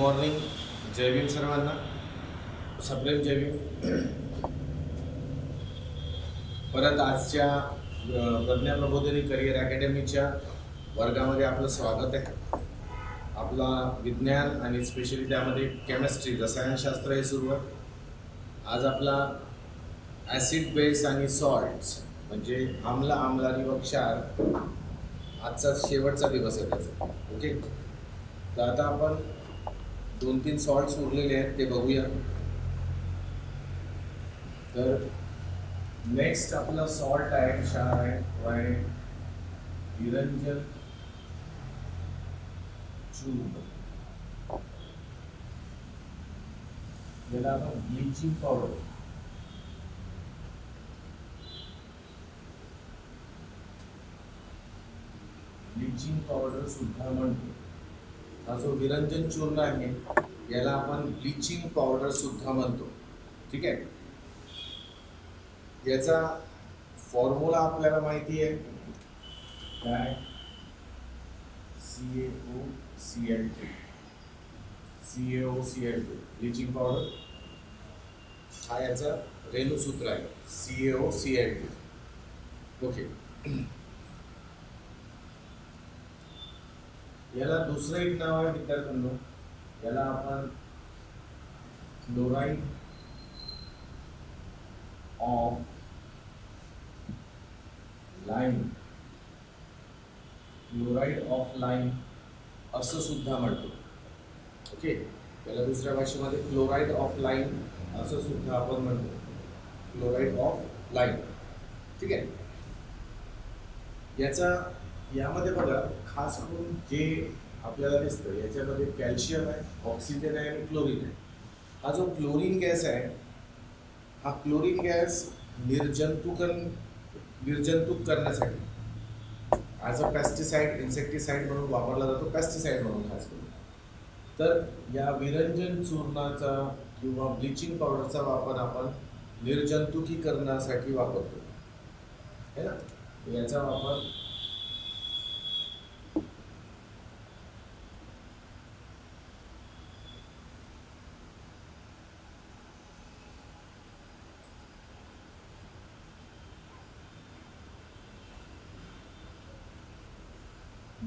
Morning. जय भीम सर्वांना. सप्रेम जय भीम. परत आजच्या प्रज्ञा प्रबोधिनी करिअर अकॅडमीच्या वर्गामध्ये आपलं स्वागत आहे. आपला विज्ञान आणि स्पेशली त्यामध्ये केमिस्ट्री रसायनशास्त्र हे सुरू आहे. आज आपला ॲसिड बेस आणि सॉल्ट्स म्हणजे आम्ल आम्लारी व क्षार आजचा शेवटचा दिवस आहे त्याचा. ओके, तर आता आपण 2-3 सॉल्ट्स उरलेले आहेत ते बघूया. तर नेक्स्ट आपला सॉल्ट आहे, क्षार आहे, तो आहे विरंजन चूर्ण. ज्याला आपण ब्लीचिंग पावडर सुद्धा म्हणतो. हा जो विरंजन चूर्ण आहे याला आपण ब्लीचिंग पावडर सुद्धा म्हणतो. ठीक आहे, याचा फॉर्म्युला आपल्याला माहिती आहे काय? CaOCl2 ब्लीचिंग पावडर हा याचा रेणुसूत्र आहे CaOCl2. ओके, याला दुसरं एक नाव आहे विद्यार्थ्यांनो, याला आपण क्लोराइड ऑफ लाईम असं सुद्धा म्हणतो. ओके, याला दुसऱ्या भाषेमध्ये क्लोराइड ऑफ लाईम असं सुद्धा आपण म्हणतो. Chloride of lime. ठीक आहे, यामध्ये बघा खास करून जे आपल्याला दिसतं याच्यामध्ये कॅल्शियम आहे, ऑक्सिजन आहे आणि क्लोरीन आहे. हा जो क्लोरीन गॅस आहे हा क्लोरीन गॅस निर्जंतुक करण्यासाठी ॲज अ पेस्टिसाइड, इन्सेक्टिसाइड म्हणून वापरला जातो. पेस्टिसाइड म्हणून खास करून. तर या विरंजन चूर्णाचा किंवा ब्लिचिंग पावडरचा वापर आपण निर्जंतुकीकरणासाठी वापरतो है ना. याचा वापर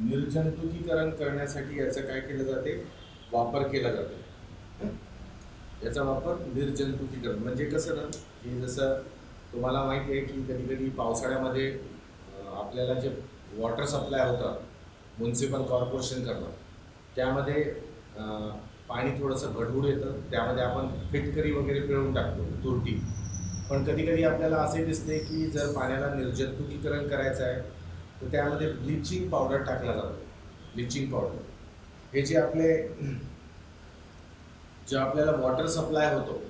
निर्जंतुकीकरण करण्यासाठी याचा काय केलं जाते? वापर केला जातो. याचा वापर निर्जंतुकीकरण म्हणजे कसं ना, की जसं तुम्हाला माहिती आहे की कधी कधी पावसाळ्यामध्ये आपल्याला जे वॉटर सप्लाय होतं म्युन्सिपल कॉर्पोरेशन करणं, त्यामध्ये पाणी थोडंसं गढूळ येतं, त्यामध्ये आपण फिटकरी वगैरे पिळून टाकतो, तुरटी. पण कधी कधी आपल्याला असे दिसते की जर पाण्याला निर्जंतुकीकरण करायचं आहे तर त्यामध्ये ब्लिचिंग पावडर टाकला जातो. ब्लिचिंग पावडर हे जे आपल्याला वॉटर सप्लाय होतो,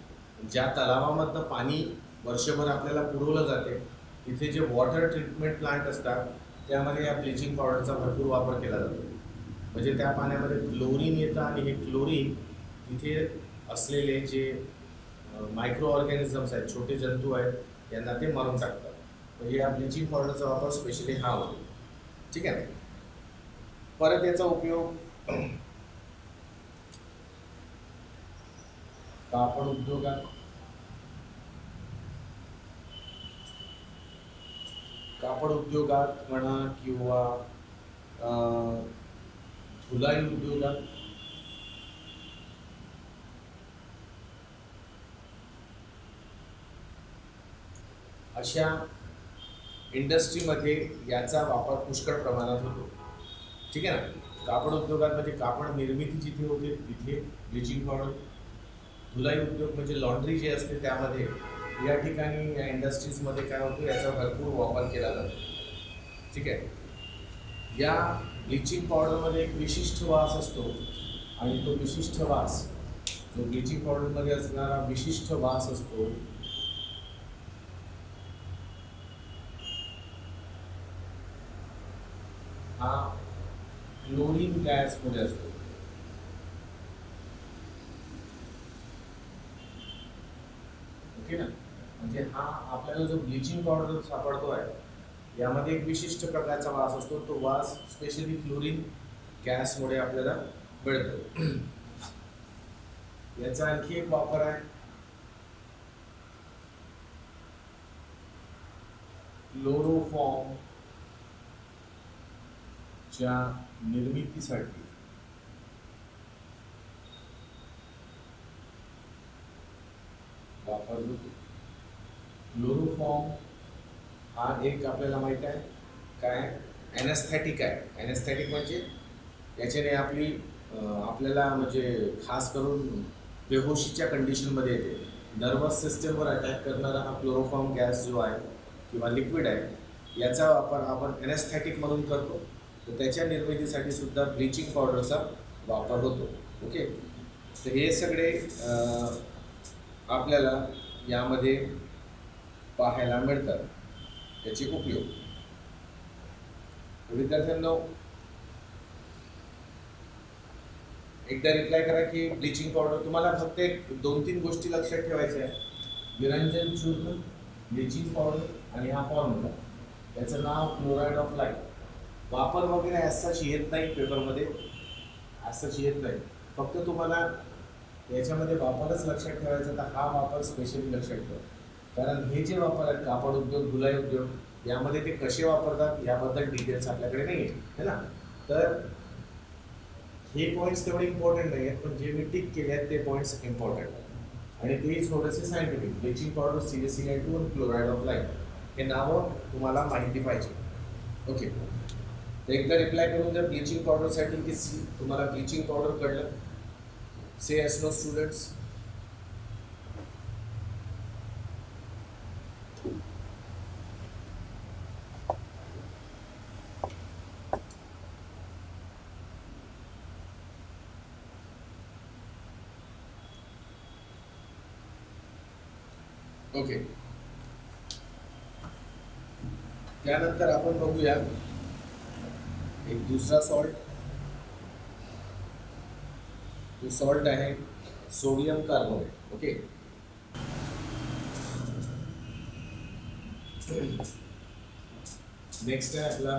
ज्या तलावामधनं पाणी वर्षभर आपल्याला पुरवलं जाते, तिथे जे वॉटर ट्रीटमेंट प्लांट असतात त्यामध्ये या ब्लिचिंग पावडरचा भरपूर वापर केला जातो. म्हणजे त्या पाण्यामध्ये क्लोरीन येतं आणि हे क्लोरीन तिथे असलेले जे मायक्रो ऑर्गॅनिझम्स आहेत, छोटे जंतू आहेत, यांना ते मारून टाकतात. म्हणजे या ब्लिचिंग पावडरचा वापर स्पेशली हा होतो. ठीक आहे. परत याचा उपयोग कापड उद्योगात म्हणा किंवा धुलाई उद्योगात अशा इंडस्ट्रीमध्ये याचा वापर पुष्कळ प्रमाणात होतो. ठीक आहे ना. कापड उद्योगात म्हणजे कापड निर्मिती जिथे होते तिथे ब्लिचिंग पावडर. धुलाई उद्योग म्हणजे लॉन्ड्री जे असते त्यामध्ये, या ठिकाणी या इंडस्ट्रीजमध्ये काय होतं, याचा भरपूर वापर केला जातो. ठीक आहे. या ब्लिचिंग पावडरमध्ये एक विशिष्ट वास असतो आणि तो विशिष्ट वास, जो ब्लिचिंग पावडरमध्ये असणारा विशिष्ट वास असतो, हा क्लोरीन गॅस मध्ये असतो. ओके ना. म्हणजे हा आपल्याला जो ब्लिचिंग पावडर सापडतो आहे यामध्ये एक विशिष्ट प्रकारचा वास असतो. तो वास स्पेशली क्लोरीन गॅसमुळे आपल्याला मिळतो. याचा आणखी एक वापर आहे क्लोरोफॉर्म च्या निर्मितीसाठी वापरला जातो. क्लोरोफॉर्म हा एक आपल्याला माहित आहे काय एनेस्थेटिक आहे. एनेस्थेटिक म्हणजे याच्याने आपल्याला म्हणजे खास करून बेहोशीच्या कंडिशनमध्ये येते. नर्वस सिस्टमवर अटॅक करणारा हा क्लोरोफॉर्म गॅस जो आहे किंवा लिक्विड आहे याचा वापर आपण एनेस्थेटिक म्हणून करतो. तर त्याच्या निर्मितीसाठी सुद्धा ब्लिचिंग पावडरचा वापर होतो. ओके, तर हे सगळे आपल्याला यामध्ये पाहायला मिळतात त्याचे उपयोग. विद्यार्थ्यांनो एकदा रिप्लाय करा की ब्लिचिंग पावडर तुम्हाला फक्त एक 2-3 गोष्टी लक्षात ठेवायच्या आहे. निरंजन चूर्ण, ब्लिचिंग पावडर आणि हा फॉर्म्युला. याचं नाव क्लोराइड ऑफ लाईम. वापर वगैरे ॲज येत नाही पेपरमध्ये, ॲज येत नाही. फक्त तुम्हाला याच्यामध्ये वापरच लक्षात ठेवायचा. तर हा वापर स्पेशली लक्षात ठेवा, कारण हे जे वापर आहेत कापड उद्योग, धुलाई उद्योग यामध्ये ते कसे वापरतात याबद्दल डिटेल्स आपल्याकडे नाही आहे ना. तर हे पॉईंट्स तेवढे इम्पॉर्टंट नाही आहेत, पण जे मी टिक केले आहेत ते पॉईंट्स इम्पॉर्टंट आहेत आणि ते थोडेसे सायंटिफिक. ब्लिचिंग पावडर, CaCl2 आणि क्लोराइड ऑफ लाईम हे नावं तुम्हाला माहिती पाहिजे. ओके, तर एकदा रिप्लाय करून जर ब्लिचिंग पावडरसाठी की तुम्हाला ब्लिचिंग पावडर कळलं, से एस नो स्टुडंट्स. ओके, त्यानंतर आपण बघूया एक दुसरा सॉल्ट. तो सॉल्ट आहे सोडियम कार्बोनेट. ओके, नेक्स्ट आहे आपला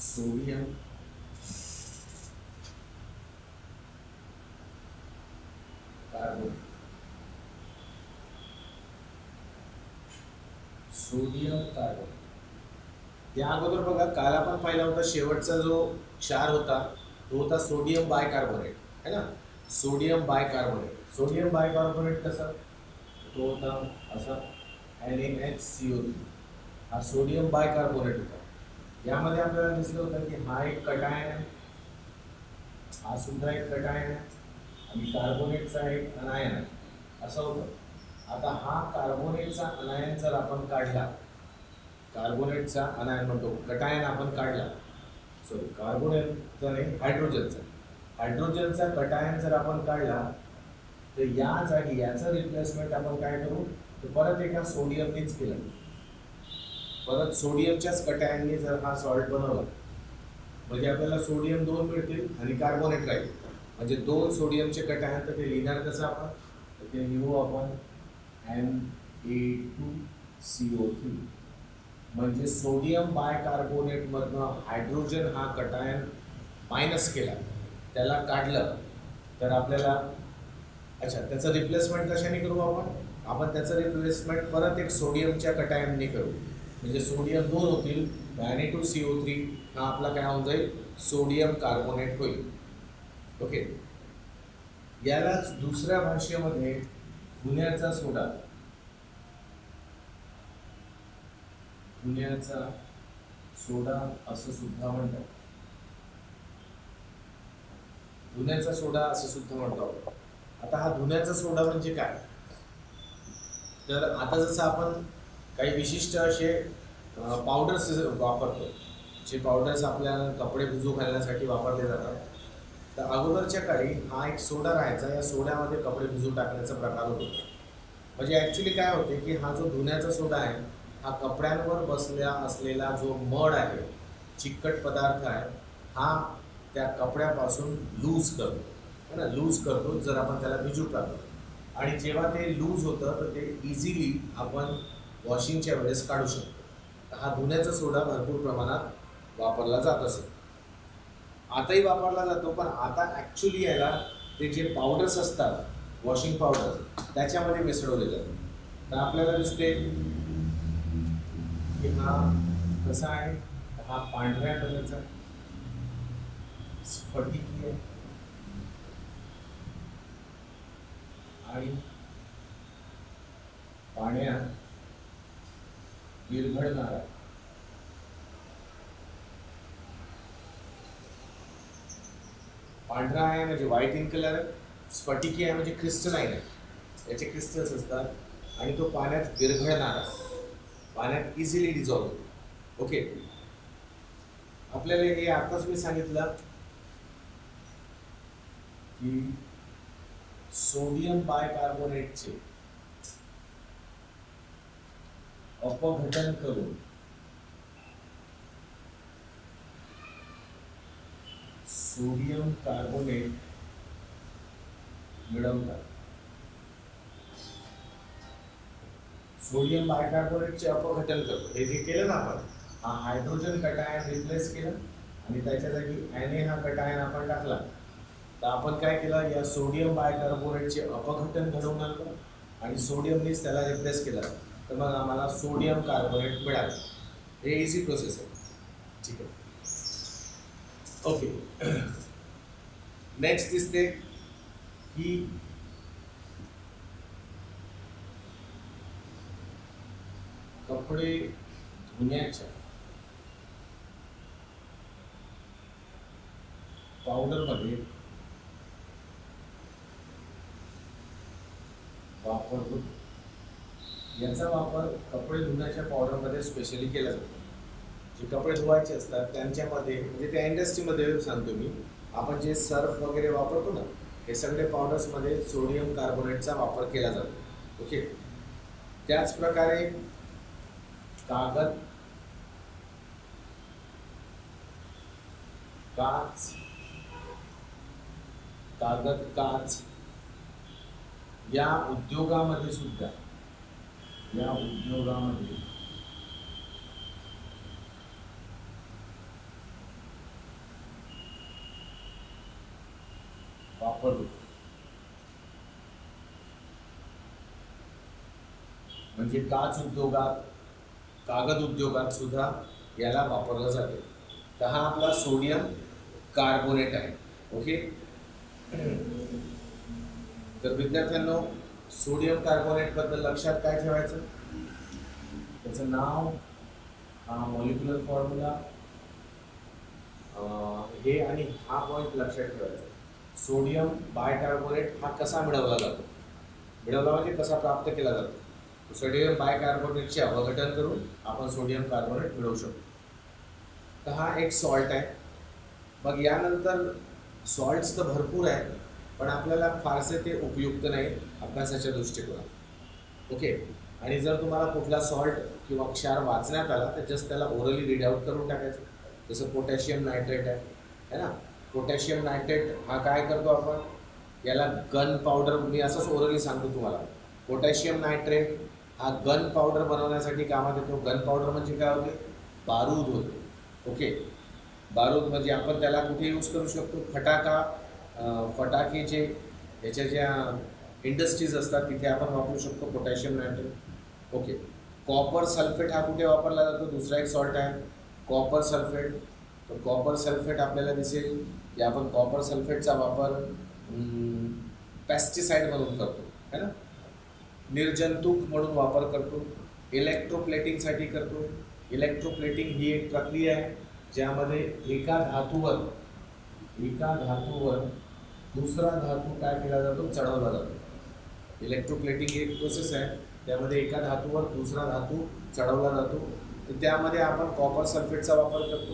सोडियम कार्बोनेट. सोडियम कार्बोनेट या अगोदर बघा काल आपण पाहिला होता शेवटचा जो क्षार होता तो होता सोडियम बायकार्बोनेट है ना. Sodium bicarbonate. सोडियम बायकार्बोनेट कसा तो होता असा NaHCO3. हा सोडियम बायकार्बोनेट होता. यामध्ये आपल्याला दिसलं होतं की हा एक कटायन आहे, हा सुद्धा एक कटायन आहे आणि कार्बोनेटचा एक अनायन आहे असं होतं. आता हा कार्बोनेटचा अनायन जर आपण काढला, कार्बोनेटचा अनायन म्हणतो कटायन आपण काढला, सॉरी कार्बोनेटचा नाही हायड्रोजनचा कटायन जर आपण काढला तर या जागी याचं रिप्लेसमेंट आपण काय करू तर परत एका सोडियमनेच केलं. परत सोडियमच्याच कटायनने जर हा सॉल्ट बनवला म्हणजे आपल्याला सोडियम 2 मिळतील आणि कार्बोनेट राहील. म्हणजे 2 सोडियमचे कटायन. तर ते लिहिणार कसं आपण तर ते लिहू आपण Na2CO3. म्हणजे सोडियम बायकार्बोनेट मधनं हायड्रोजन हा कटायन मायनस केला, त्याला काढलं तर आपल्याला त्याचं रिप्लेसमेंट कशाने करू आपण त्याचं रिप्लेसमेंट परत एक सोडियमच्या कटायनने करू. म्हणजे सोडियम 2 होतील, Na2CO3 हा आपला काय होऊन जाईल सोडियम कार्बोनेट होईल. ओके, यालाच दुसऱ्या भाषेमध्ये धुण्याचा सोडा, धुण्याचा सोडा असं सुद्धा म्हणतात. धुण्याचा सोडा असं सुद्धा म्हणतो. आता हा धुण्याचा सोडा म्हणजे काय तर आता जसं आपण काही विशिष्ट असे पावडर्स वापरतो, जे पावडर्स आपल्याला कपडे भिजू घालण्यासाठी वापरले जातात. तर अगोदरच्या काळी हा एक सोडा राहायचा, या सोड्यामध्ये कपडे भिजू टाकण्याचा प्रकार होतो. म्हणजे ॲक्च्युली काय होते की हा जो धुण्याचा सोडा आहे हा कपड्यांवर बसल्या असलेला जो मड आहे, चिकट पदार्थ आहे, हा त्या कपड्यापासून लूज करतो है ना, लूज करतो जर आपण त्याला भिजू टाकतो. आणि जेव्हा ते लूज होतं तर ते इझिली आपण वॉशिंगच्या वेळेस काढू शकतो. हा धुण्याचा सोडा भरपूर प्रमाणात वापरला जात असेल, आताही वापरला जातो. पण आता ॲक्च्युली याला ते जे पावडर्स असतात, वॉशिंग पावडर, त्याच्यामध्ये मिसळवले जातात. तर आपल्याला दिसते की हा कसा आहे, हा पांढऱ्या कलरचा स्फटिकी आहे आणि पाण्यात विरघळणारा पांढरा आहे म्हणजे व्हाईट इन कलर आहे, स्फटिकी आहे म्हणजे क्रिस्टलाइन आहे, याचे क्रिस्टल्स असतात आणि तो पाण्यात विरघळणारा, पाण्यात इझिली डिझॉल्व. ओके, आपल्याला हे आताच मी सांगितलं की सोडियम बायकार्बोनेटचे अपघटन करून सोडियम कार्बोनेट मिळवतात. सोडियम बायकार्बोनेटचे अपघटन करतो, हे जे केलं ना आपण, हा हायड्रोजन कटायन रिप्लेस केलं आणि त्याच्या जागी Na हा कटायन आपण टाकला, तर आपण काय केलं, या सोडियम बायकार्बोनेटचे अपघटन घडवून आणलं आणि सोडियमनेच त्याला रिप्लेस केलं, तर मग आम्हाला सोडियम कार्बोनेट मिळालं. हे इझी प्रोसेस आहे. ठीक आहे, ओके. नेक्स्ट दिसते की कपडे धुण्याच्या पावडरमध्ये वापर होतो. याचा वापर कपडे धुण्याच्या पावडरमध्ये स्पेशली केला जातो. जे कपडे धुवायचे असतात त्यांच्यामध्ये, म्हणजे त्या इंडस्ट्रीमध्ये सांगतो मी, आपण जे सर्फ वगैरे वापरतो ना, हे सगळे पावडर्समध्ये सोडियम कार्बोनेटचा वापर केला जातो. ओके, त्याच प्रकारे कागद, काच या उद्योगामध्ये सुद्धा वापर होतो. म्हणजे काच उद्योगात, कागद उद्योगात सुद्धा याला वापरलं जाते. तर हा आपला सोडियम कार्बोनेट आहे. ओके, तर विद्यार्थ्यांनो, सोडियम कार्बोनेट बद्दल लक्षात काय ठेवायचं, त्याचं नाव, हा मॉलिक्युलर फॉर्म्युला, हे आणि हा पॉईंट लक्षात ठेवायचा. सोडियम बायकार्बोनेट हा कसा मिळवला जातो, मिळवला म्हणजे कसा प्राप्त केला जातो. सोडियम बायकार्बोनेटचे अपघटन करून आपण सोडियम कार्बोनेट मिळवू शकतो. तर हा एक सॉल्ट आहे. मग यानंतर सॉल्ट्स तर भरपूर आहे, पण आपल्याला फारसे ते उपयुक्त नाही अभ्यासाच्या दृष्टिकोनात. ओके, आणि जर तुम्हाला कुठला सॉल्ट किंवा क्षार वाचण्यात आला तर जस्ट त्याला ओरली रीड आउट करून टाकायचं. जसं पोटॅशियम नायट्रेट आहे ना, पोटॅशियम नायट्रेट हा काय करतो आपण, याला गन पावडर, मी असंच ओरली सांगतो तुम्हाला, पोटॅशियम नायट्रेट हा गन पावडर बनवण्यासाठी कामात येतो. गन पावडर म्हणजे काय होते, बारूद होते. ओके, बारूद म्हणजे आपण त्याला कुठे यूज करू शकतो, फटाकेचे याच्या ज्या इंडस्ट्रीज असतात तिथे आपण वापरू शकतो potassium nitrate. Okay, copper sulphate हा कुठे वापरला जातो, दुसरा एक सॉल्ट आहे कॉपर सल्फेट. तर कॉपर सल्फेट आपल्याला दिसेल की आपण कॉपर सल्फेटचा वापर पेस्टिसाइड म्हणून करतो, है ना, निर्जंतुक म्हणून वापर करतो, इलेक्ट्रोप्लेटिंगसाठी करतो. इलेक्ट्रोप्लेटिंग ही एक प्रक्रिया आहे ज्यामध्ये एका धातूवर दुसरा धातू काय केला जातो, चढवला जातो. इलेक्ट्रोप्लेटिंग ही एक प्रोसेस आहे, त्यामध्ये एका धातूवर दुसरा धातू चढवला जातो. तर त्यामध्ये आपण कॉपर सल्फेटचा वापर करतो.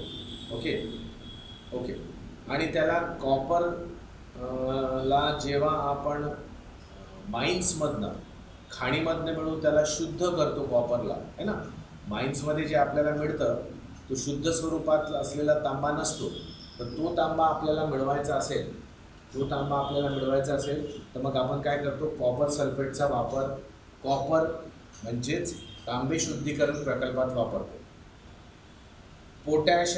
ओके, आणि त्याला कॉपर ला जेव्हा आपण माइन्समधनं, खाणीमधनं मिळून त्याला शुद्ध करतो कॉपरला, है ना, माइन्समध्ये जे आपल्याला मिळतं तो शुद्ध स्वरूपात असलेला तांबा नसतो. तर तो तांबा आपल्याला मिळवायचा असेल तर मग आपण काय करतो, कॉपर सल्फेटचा वापर कॉपर म्हणजेच तांबे शुद्धीकरण प्रकल्पात वापरतो. पोटॅश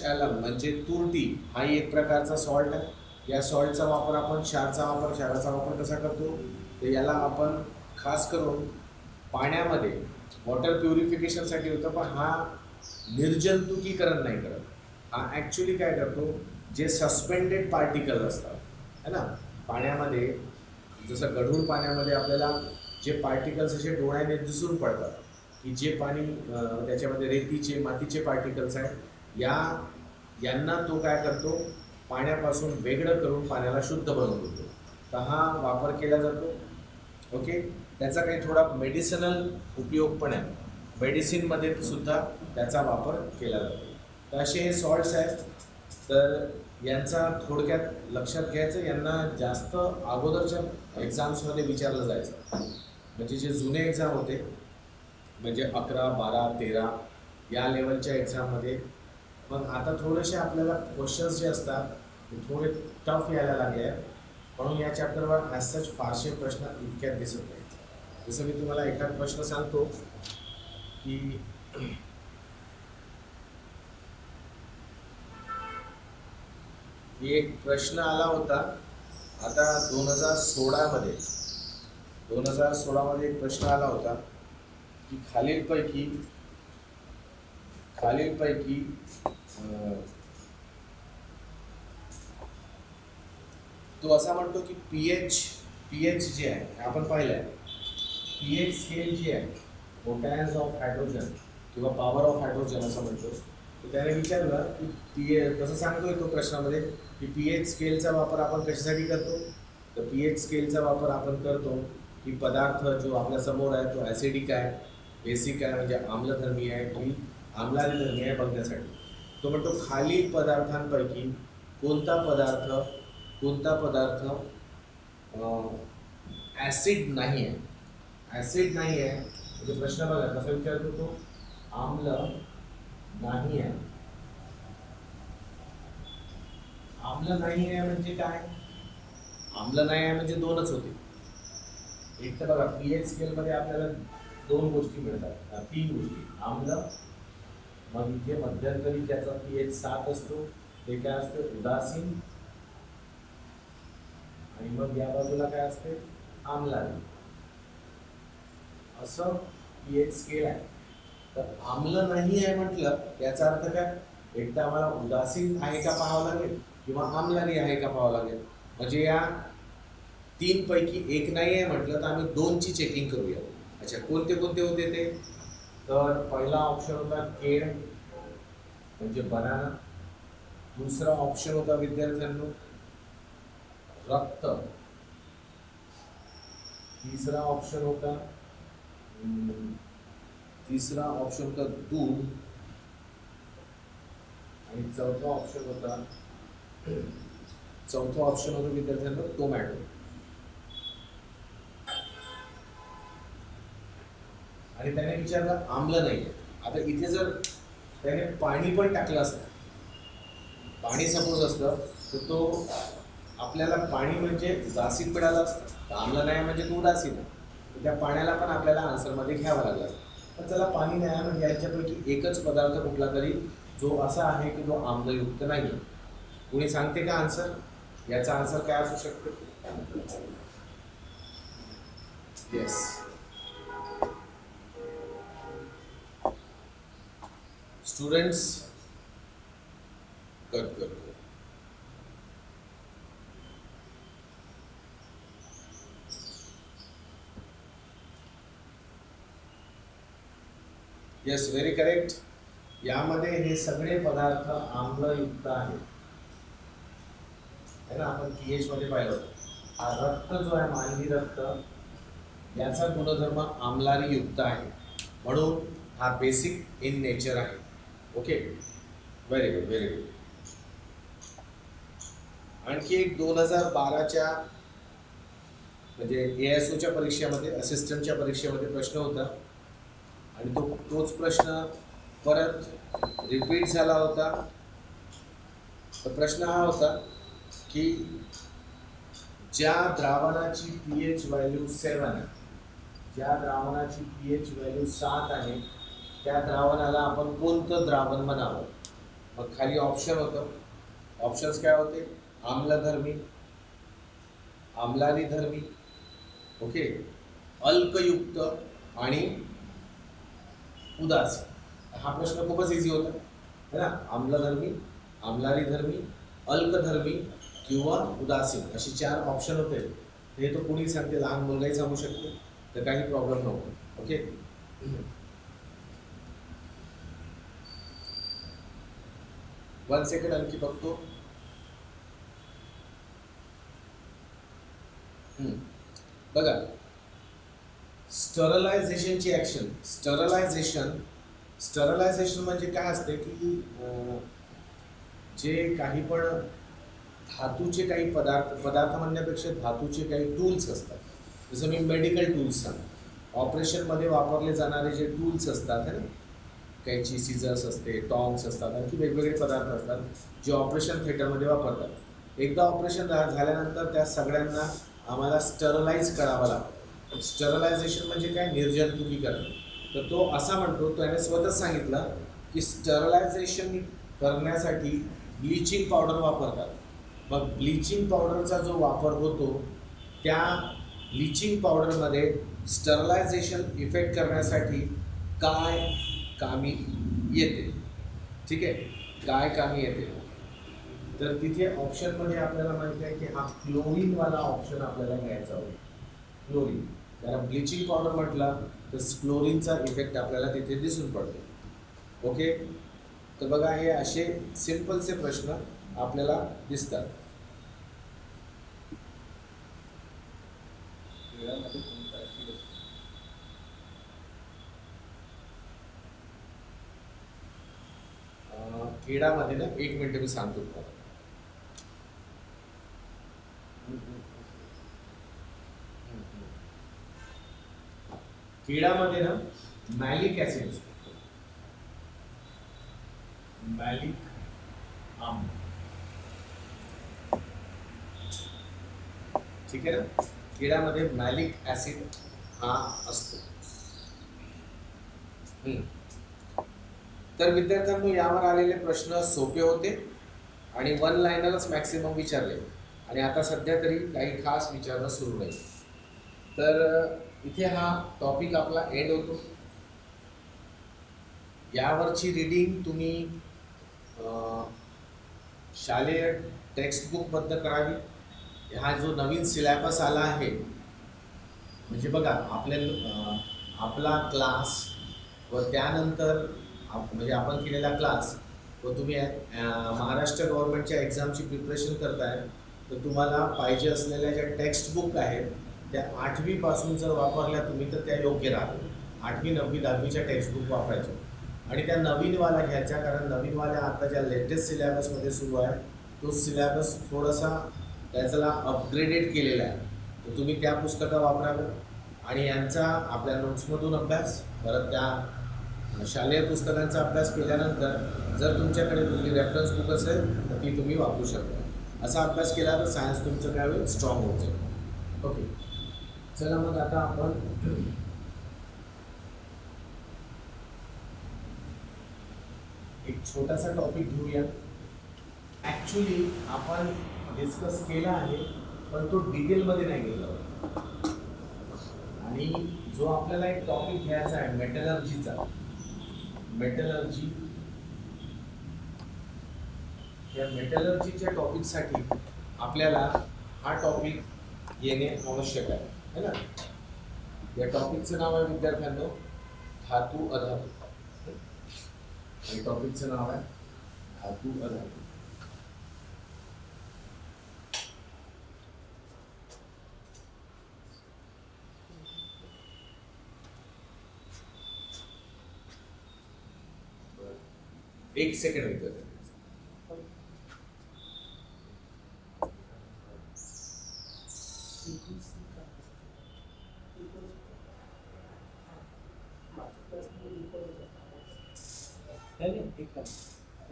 ॲलम म्हणजे तुरटी, हा एक प्रकारचा सॉल्ट आहे. या सॉल्टचा वापर आपण क्षाराचा वापर कसा करतो, तर याला आपण खास करून पाण्यामध्ये वॉटर प्युरिफिकेशनसाठी होतं, पण हा निर्जंतुकीकरण नाही करत. हा ॲक्च्युली काय करतो, जे सस्पेंडेड पार्टिकल असतात है ना पाण्यामध्ये, जसं गढूळ पाण्यामध्ये आपल्याला जे पार्टिकल्स असे डोळ्याने दिसून पडतात, की जे पाणी त्याच्यामध्ये रेतीचे मातीचे पार्टिकल्स आहेत, यांना तो काय करतो, पाण्यापासून वेगळं करून पाण्याला शुद्ध बनवून देतो. तर हा वापर केला जातो. ओके, त्याचा काही थोडा मेडिसिनल उपयोग पण आहे, मेडिसिनमध्ये सुद्धा त्याचा वापर केला जातो. तर असे हे सॉल्ट्स आहेत. तर यांचा थोडक्यात लक्षात घ्यायचं, यांना जास्त अगोदरच्या एक्झाम्समध्ये विचारलं जायचं, म्हणजे जे जुने एक्झाम होते, म्हणजे 11, 12, 13 या लेवलच्या एक्झाममध्ये. पण आता थोडेसे आपल्याला क्वेश्चन्स जे असतात ते थोडे टफ यायला लागले आहेत, म्हणून या चॅप्टरवर ॲज सच फारसे प्रश्न इतक्यात दिसत नाहीत. जसं मी तुम्हाला एखादा प्रश्न सांगतो की एक प्रश्न आला होता आता 2016मध्ये एक प्रश्न आला होता की खालीलपैकी तो असा म्हणतो की पीएच जे आहे आपण पाहिलं आहे, पीएच स्केल जी आहे, पोटॅन्स ऑफ हायड्रोजन किंवा पॉवर ऑफ हायड्रोजन असं म्हणतो. तर त्याने विचारलं की कसं सांगतोय तो प्रश्नामध्ये की पीएच स्केलचा वापर आपण कशासाठी करतो. तर पीएच स्केलचा वापर आपण करतो की पदार्थ जो आपल्या समोर आहे तो ॲसिडिक आहे, बेसिक आहे म्हणजे आम्लधर्मी आहे की आम्लाधर्मी आहे बघण्यासाठी. तो म्हणतो खालील पदार्थांपैकी कोणता पदार्थ ॲसिड नाही आहे. ॲसिड नाही आहे म्हणजे प्रश्न बघा कसा विचारतो तो, आम्ल नाही आहे. आम्ल नाही आहे म्हणजे काय, आम्ल नाही आहे म्हणजे दोनच होते. एक तर बघा पीएच स्केलमध्ये आपल्याला दोन गोष्टी मिळतात, तीन गोष्टी, आम्ल, मग इथे मध्यंतरी ज्याचा पीएच 7 असतो ते काय असते, उदासीन, आणि मग या बाजूला काय असते, आम्लारी. असं पीएच स्केल आहे. तर आम्ल नाही आहे म्हटलं याचा अर्थ काय, एक तर आम्हाला उदासीन आहे का पाहावं लागेल किंवा आम्लारी आहे का पाहावं लागेल. म्हणजे या 3 पैकी एक नाही आहे म्हटलं तर आम्ही 2ची चेकिंग करूया. अच्छा, कोणते होते ते, तर पहिला ऑप्शन होता केळ म्हणजे बनाना, दुसरा ऑप्शन होता विद्यार्थ्यांनो रक्त, तिसरा ऑप्शन होता दूध, आणि चौथा ऑप्शन होता विद्यार्थ्यांनो टोमॅटो. आणि त्याने विचारलं आम्ल नाही. आता इथे जर त्याने पाणी पण टाकलं असतं, पाणी सपोज असतं तर तो आपल्याला पाणी म्हणजे उदासीन मिळालं असतं, तर आम्ल नाही म्हणजे तो उदासीन आहे. तर त्या पाण्याला पण आपल्याला आन्सरमध्ये घ्यावं लागलं असतं. पण त्याला पाणी नाही म्हणजे याच्यापैकी एकच पदार्थ कुठला तरी जो असा आहे की जो आम्लयुक्त नाही. कोणी सांगते का आन्सर, याचा आन्सर काय असू शकतो. येस, स्टुडंट्स कट करतो. Yes, very correct. यामध्ये हे सगळे पदार्थ आम्लयुक्त आहेत है ना. आपण पीएच मध्ये पाहिलं हा रक्त जो आहे, मानवी रक्त, याचा गुणधर्म आम्लारी युक्त आहे, म्हणून हा बेसिक इन नेचर आहे. Okay, very good. आणखी एक 2012च्या म्हणजे ASOच्या परीक्षेमध्ये, असिस्टंटच्या परीक्षेमध्ये प्रश्न होता, आणि तोच प्रश्न परत रिपीट झाला होता. तर प्रश्न हा होता की ज्या द्रावणाची पीएच व्हॅल्यू 7 आहे, ज्या द्रावणाची पीएच व्हॅल्यू 7 आहे, त्या द्रावणाला आपण कोणतं द्रावण म्हणावं. मग खाली ऑप्शन होतं, ऑप्शन्स काय होते, आम्लधर्मी, आम्लारीधर्मी, ओके, अल्कयुक्त आणि उदासीन. हा प्रश्न खूपच इझी होता है ना. आम्लधर्मी, आम्लारीधर्मी, अल्कधर्मी किंवा उदासीन अशी 4 ऑप्शन होते. हे तो कोणी सांगते, लहान मुलगाही सांगू शकते, तर काही प्रॉब्लेम नव्हता. ओके. 1 सेकंड आणखी बघतो. बघा, स्टरलायझेशनची ऍक्शन. स्टरलायझेशन म्हणजे काय असते की जे काही पण धातूचे काही पदार्थ म्हणण्यापेक्षा धातूचे काही टूल्स असतात. जसं मी मेडिकल टूल्स सांग, ऑपरेशनमध्ये वापरले जाणारे जे टूल्स असतात है ना, कैची, सिझर्स असते, टॉंग्स असतात, आणखी वेगवेगळे पदार्थ असतात जे ऑपरेशन थिएटरमध्ये वापरतात. एकदा ऑपरेशन झाल्यानंतर त्या सगळ्यांना आम्हाला स्टरलाइज करावं लागतं. स्टरलायझेशन म्हणजे काय, निर्जंतुकीकरण. तर तो असा म्हणतो, त्याने स्वतःच सांगितलं की स्टरलायझेशन करण्यासाठी ब्लिचिंग पावडर वापरतात. मग ब्लिचिंग पावडरचा जो वापर होतो, त्या ब्लिचिंग पावडरमध्ये स्टरलायझेशन इफेक्ट करण्यासाठी काय कामी येते. ठीक आहे, काय कामी येते. तर तिथे ऑप्शनमध्ये आपल्याला माहिती आहे की हा क्लोरीनवाला ऑप्शन आपल्याला घ्यायचा होता. क्लोरीन, कारण ब्लिचिंग पावडर म्हटलं तर क्लोरीनचा इफेक्ट आपल्याला तिथे दिसून पडतो. ओके. तर बघा, हे असे सिंपलचे प्रश्न आपल्याला दिसतात. किडामध्ये ना, 1 मिनिट मी सांगतो तुम्हाला. किडामध्ये ना मॅलिक ऍसिड असतो. मॅलिक आम्ल, ठीक आहे ना. किडामध्ये मॅलिक ऍसिड हा असतो. तर विद्यार्थ्यांनो, यावर आलेले प्रश्न सोपे होते आणि 1 लाइनरच मॅक्सिमम विचारले, आणि आता सध्या तरी काही खास विचारणं सुरू नाही. तर इथे हा टॉपिक आपला एंड होतो. यावरची रीडिंग तुम्ही शालेय टेक्स्टबुकबद्ध करावी. हा जो नवीन सिलेबस आला आहे, म्हणजे बघा, आपला क्लास व त्यानंतर म्हणजे आपण केलेला क्लास व तुम्ही महाराष्ट्र गव्हर्नमेंटच्या एक्झामची प्रिपरेशन करताय, तर तुम्हाला पाहिजे असलेल्या ज्या टेक्स्टबुक आहेत त्या 8वी पासून जर वापरल्या तुम्ही तर त्या योग्य राहतील. 8वी, 9वी, 10वीच्या टेक्स्टबुक वापरायच्या आणि त्या नवीनवाल्या घ्यायच्या, कारण नवीनवाल्या आता ज्या लेटेस्ट सिलेबसमध्ये सुरू आहे तो सिलेबस थोडासा त्याला अपग्रेडेड केलेला आहे. तर तुम्ही त्या पुस्तकं वापरावं आणि यांचा आपल्या नोट्समधून अभ्यास, परत त्या शालेय पुस्तकांचा अभ्यास केल्यानंतर जर तुमच्याकडे कुठली रेफरन्स बुक असेल तर ती तुम्ही वापरू शकता. असा अभ्यास केला तर सायन्स तुमचं काय होईल, स्ट्रॉंग होत जाईल. ओके, चला मग आता आपण एक छोटासा टॉपिक घेऊया. ॲक्च्युली आपण डिस्कस केला आहे पण तो डिटेलमध्ये नाही गेला. आणि जो आपल्याला एक टॉपिक घ्यायचा आहे मेटलर्जीचा, मेटलर्जी, या मेटलर्जीच्या टॉपिकसाठी आपल्याला हा टॉपिक येणे आवश्यक आहे, है ना. या टॉपिकचं नाव आहे विद्यार्थ्यांनो धातू अधातू. या टॉपिकचं नाव आहे धातू अधातू. एक सेकंड विद्यार्थी.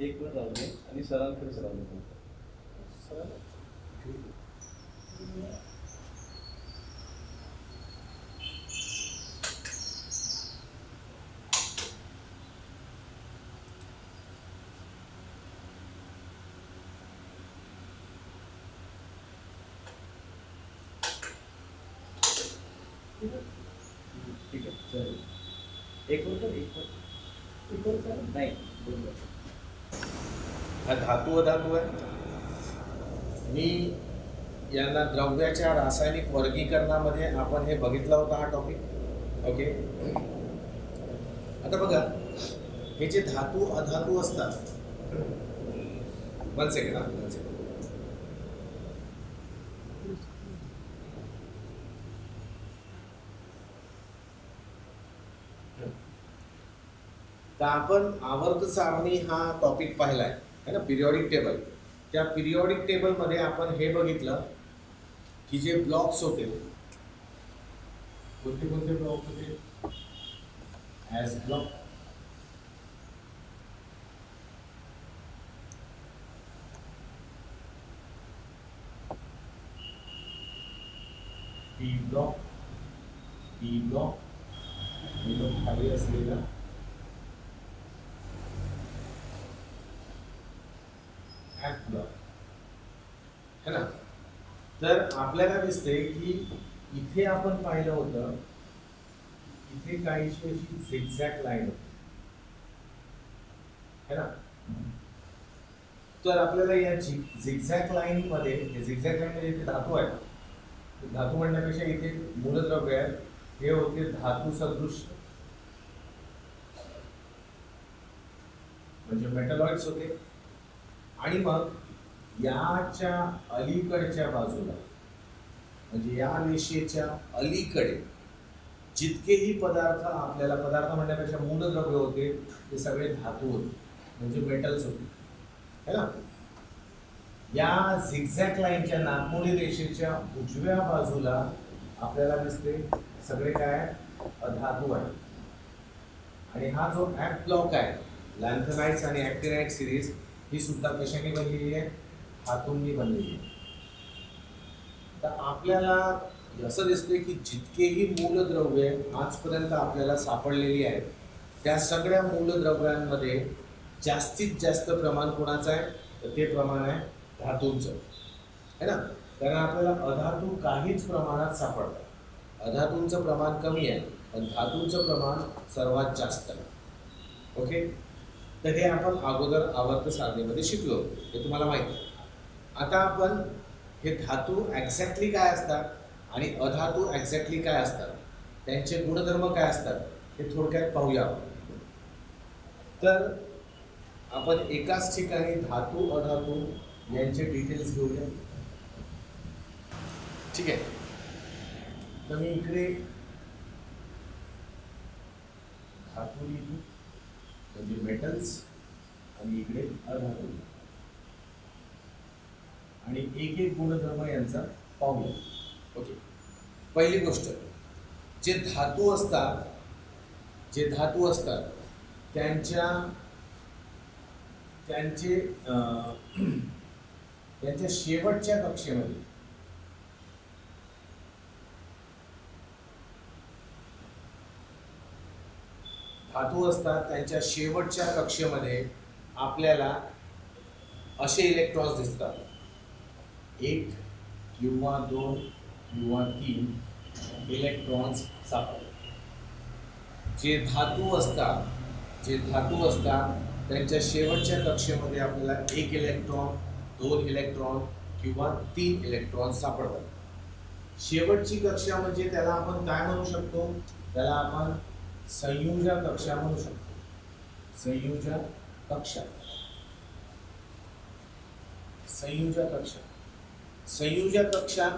एक वर राहू दे आणि सरांकडे सराव दे. ठीक आहे चालेल. एक वर चालेल नाही बरोबर. हा धातू अधातू आहे. मी यांना द्रव्याच्या रासायनिक वर्गीकरणामध्ये आपण हे बघितला होता हा टॉपिक. ओके, आता बघा हे जे धातू अधातू असतात, वन सेकंड. तर आपण आवर्त सारणी हा टॉपिक पाहिलाय है ना, पिरियॉडिक टेबल. त्या पिरियॉडिक टेबलमध्ये आपण हे बघितलं की जे ब्लॉक्स होते, कोणते कोणते ब्लॉक होते? S block, P block, P block खाली असलेला एफ ब्लॉक है ना. तर आपल्याला दिसते की इथे आपण पाहिलं होतं, इथे काहीशी अशी झिगझॅग लाईन होती है ना. तर आपल्याला या झिगझॅग लाईन मध्ये, झिगझॅग लाईन मध्ये इथे धातू आहे, धातू म्हणण्यापेक्षा इथे मूलद्रव्य आहे, हे होते धातू सदृश म्हणजे मेटलॉइड्स होते. आणि मग याच्या अलीकडच्या बाजूला म्हणजे या रेषेच्या अलीकडे जितकेही पदार्थ आपल्याला, पदार्थ म्हणण्यापेक्षा मूलद्रव्य होते, ते सगळे धातू होते म्हणजे मेटल्स होते है ना. या झिगझॅग लाईनच्या नागमोडी रेषेच्या उजव्या बाजूला आपल्याला दिसते सगळे काय धातू आहे. आणि हा जो एफ ब्लॉक आहे, लॅन्थनाइट्स आणि ॲक्टिनाइट सिरीज, ही सुद्धा कशाने बनलेली आहे? धातूंनी बनलेली आहे. तर आपल्याला असं दिसते की जितकेही मूलद्रव्ये आजपर्यंत आपल्याला सापडलेली आहेत, त्या सगळ्या मूलद्रव्यांमध्ये जास्तीत जास्त प्रमाण कोणाचं आहे? तर ते प्रमाण आहे धातूंचं है ना. कारण आपल्याला अधातू काहीच प्रमाणात सापडतात, अधातूंचं प्रमाण कमी आहे, पण धातूंचं प्रमाण सर्वात जास्त आहे. ओके, तर हे आपण अगोदर आवर्त सारणीमध्ये शिकलो, हे तुम्हाला माहिती आहे. आता आपण हे धातू एक्झॅक्टली काय असतात आणि अधातू एक्झॅक्टली काय असतात, त्यांचे गुणधर्म काय असतात, हे थोडक्यात पाहूया. तर आपण एकाच ठिकाणी धातू अधातू यांचे डिटेल्स घेऊया. ठीक आहे, तर मी इकडे धातू लिहितो म्हणजे मेटल्स, आणि इकडे अधातू, आणि एक एक गुणधर्म यांचा पाहूया. ओके, पहिली गोष्ट, जे धातू असतात, जे धातू असतात त्यांच्या शेवटच्या कक्षेमध्ये धातू असतात, त्यांच्या शेवटच्या कक्षेमध्ये आपल्याला असे इलेक्ट्रॉन्स दिसतात, 1 किंवा 2 किंवा 3 इलेक्ट्रॉन्स सापडतात. जे धातू असतात त्यांच्या शेवटच्या कक्षेमध्ये आपल्याला 1 इलेक्ट्रॉन, 2 इलेक्ट्रॉन किंवा 3 इलेक्ट्रॉन सापडतात. शेवटची कक्षा म्हणजे त्याला आपण काय म्हणू शकतो? त्याला आपण संयुजा कक्षा म्हणू शकतो. संयुजा कक्षा, संयुजा कक्षा, संयुजा कक्षा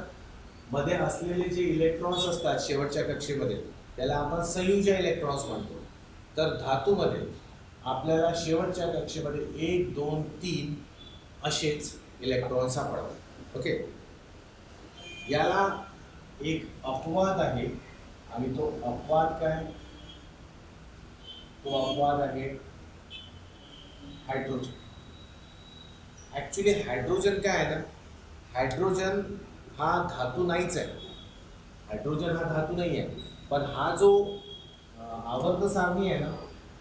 मध्ये असलेले जे इलेक्ट्रॉन्स असतात शेवटच्या कक्षेमध्ये, त्याला आपण संयुजा इलेक्ट्रॉन्स म्हणतो. तर धातूमध्ये आपल्याला शेवटच्या कक्षेमध्ये 1, 2, 3 असेच इलेक्ट्रॉन सापडतात. ओके, याला एक अपवाद आहे, आणि तो अपवाद काय? तो अपवाद आहे हायड्रोजन. ॲक्च्युली हायड्रोजन काय आहे ना, हायड्रोजन हा धातू नाहीच आहे, हायड्रोजन हा धातू नाही आहे. पण हा जो आवर्त सारणी आहे ना,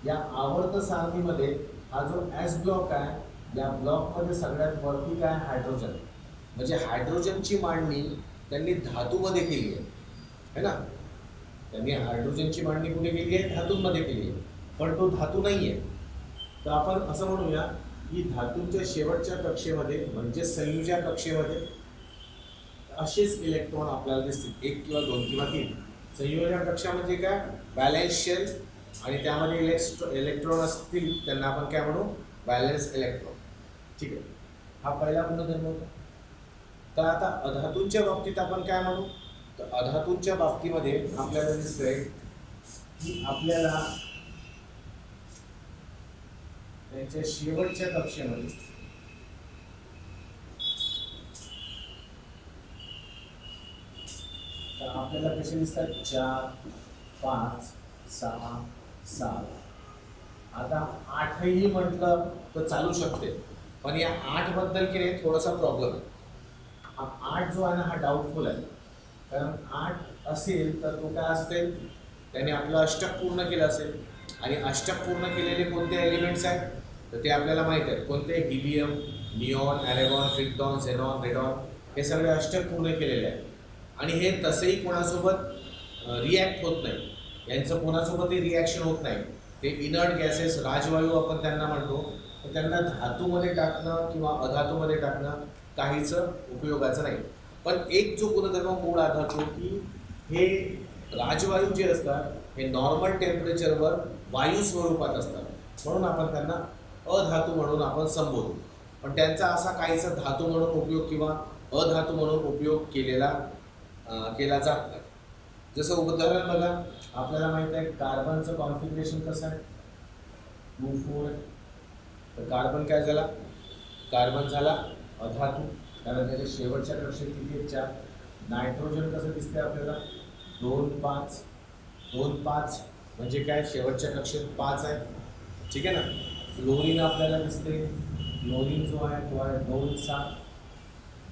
या आवर्त सारणीमध्ये हा जो एस ब्लॉक आहे, या ब्लॉकमध्ये सगळ्यात वरती काय? हायड्रोजन. म्हणजे हायड्रोजनची मांडणी त्यांनी धातूमध्ये केली आहे है ना. त्यांनी हायड्रोजनची मांडणी कुठे केली आहे? धातूंमध्ये केली आहे, पण तो धातू नाही आहे. तर आपण असं म्हणूया की धातूंच्या शेवटच्या कक्षेमध्ये म्हणजे संयुजा कक्षेमध्ये असेच इलेक्ट्रॉन आपल्याला दिसतील, 1 किंवा 2 किंवा 3. संयोजन कक्षा म्हणजे काय? बॅलन्स शेल, आणि त्यामध्ये इलेक्ट्रॉन असतील त्यांना आपण काय म्हणू? Balance electron. ठीक आहे, हा पहिला गुणधर्म होता. तर आता अधातूंच्या बाबतीत आपण काय म्हणू? तर अधातूंच्या बाबतीमध्ये आपल्याला दिसतंय की आपल्याला त्यांच्या शेवटच्या कक्षेमध्ये तर आपल्याला कसे दिसतात? 4, 5, 6, 7. आता 8ही म्हटलं तर चालू शकते, पण या 8 बद्दल की नाही थोडासा प्रॉब्लेम आहे. हा 8 जो आहे ना हा डाऊटफुल आहे, कारण 8 असेल तर तो काय असेल? त्याने आपलं अष्टक पूर्ण केलं असेल, आणि अष्टक पूर्ण केलेले कोणते एलिमेंट्स आहेत? तर ते आपल्याला माहीत आहे कोणते? Helium, neon, argon, krypton, xenon, radon, हे सगळे अष्टक पूर्ण केलेले आहेत. आणि हे तसेही कोणासोबत रिॲक्ट होत नाही, यांचं कोणासोबतही रिॲक्शन होत नाही. ते इनर्ट गॅसेस, राजवायू आपण त्यांना म्हणतो. तर त्यांना धातूमध्ये टाकणं किंवा अधातूमध्ये टाकणं काहीच उपयोगाचं नाही. पण एक जो गुणधर्म मूळ आढळतो की हे राजवायू जे असतात हे नॉर्मल टेम्परेचरवर वायू स्वरूपात असतात, म्हणून आपण त्यांना अधातू म्हणून आपण संबोधू. पण त्यांचा असा काहीसा धातू म्हणून उपयोग किंवा अधातू म्हणून उपयोग केला जात नाही. जसं उदाहरण बघा, आपल्याला माहित आहे कार्बनचं कॉन्फिगरेशन कसं आहे? 2, 4. तर कार्बन काय झाला? कार्बन झाला अधातू, कारण त्याच्या शेवटच्या कक्षेत किती आहेत? 4. नायट्रोजन कसं दिसते आपल्याला? 2, 5. 2, 5 म्हणजे काय? शेवटच्या कक्षेत 5 आहे. ठीक आहे ना. फ्लोरीन आपल्याला दिसते, फ्लोरीन जो आहे तो आहे 2, 7.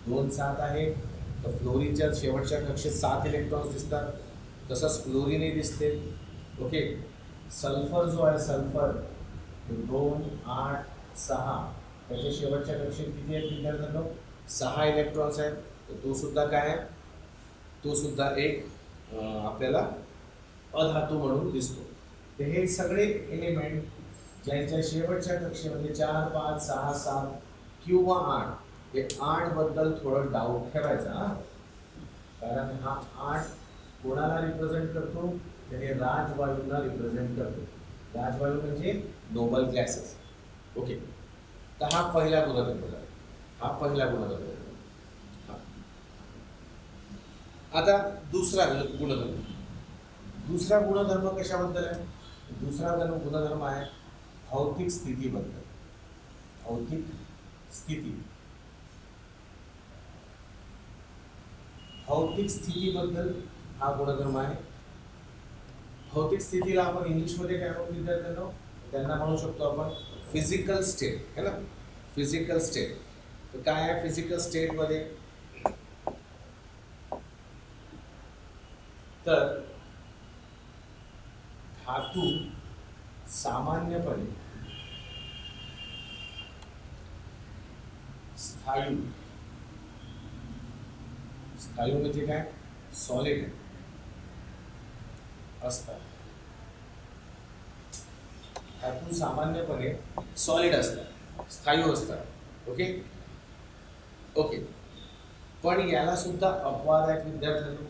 2, 7 आहे. तर फ्लोरीनच्या शेवटच्या कक्षेत 7 इलेक्ट्रॉन्स दिसतात. तसंच फ्लोरीनही दिसते. ओके. सल्फर जो आहे, सल्फर 2, 8, 6, त्याच्या शेवटच्या कक्षेत किती आहेत विद्यार्थ्यांनो? 6 इलेक्ट्रॉन्स आहेत. तर तो सुद्धा काय आहे? तो सुद्धा एक आपल्याला अधातू म्हणून दिसतो. तर हे सगळे एलिमेंट ज्यांच्या शेवटच्या कक्षेमध्ये 4, 5, 6, 7 किंवा 8, हे 8 बद्दल थोडं डाऊट ठेवायचा हा, कारण हा 8 कोणाला रिप्रेझेंट करतो? तर हे राजवायूंना रिप्रेझेंट करतो. राजवायू म्हणजे नोबल गॅसेस. ओके. तर हा पहिला गुणधर्म झाला. हा पहिला गुणधर्म. आता दुसरा गुणधर्म. दुसरा गुणधर्म कशाबद्दल आहे? दुसरा गुणधर्म आहे भौतिक स्थितीबद्दल. भौतिक स्थिती. भौतिक स्थितीबद्दल हा गुणधर्म आहे. भौतिक स्थितीला आपण इंग्लिशमध्ये काय म्हणू विद्यार्थ्यांनो? त्यांना म्हणू शकतो आपण फिजिकल स्टेट, है ना? Physical state. तर काय आहे फिजिकल स्टेटमध्ये? तर धातू सामान्यपणे स्थायू. स्थायू म्हणजे काय? सॉलिड असतात. धातू सामान्यपणे सॉलिड असतात, स्थायू असतात. ओके. ओके. पण याला सुद्धा अपवाद आहेत विद्यार्थ्यांनो.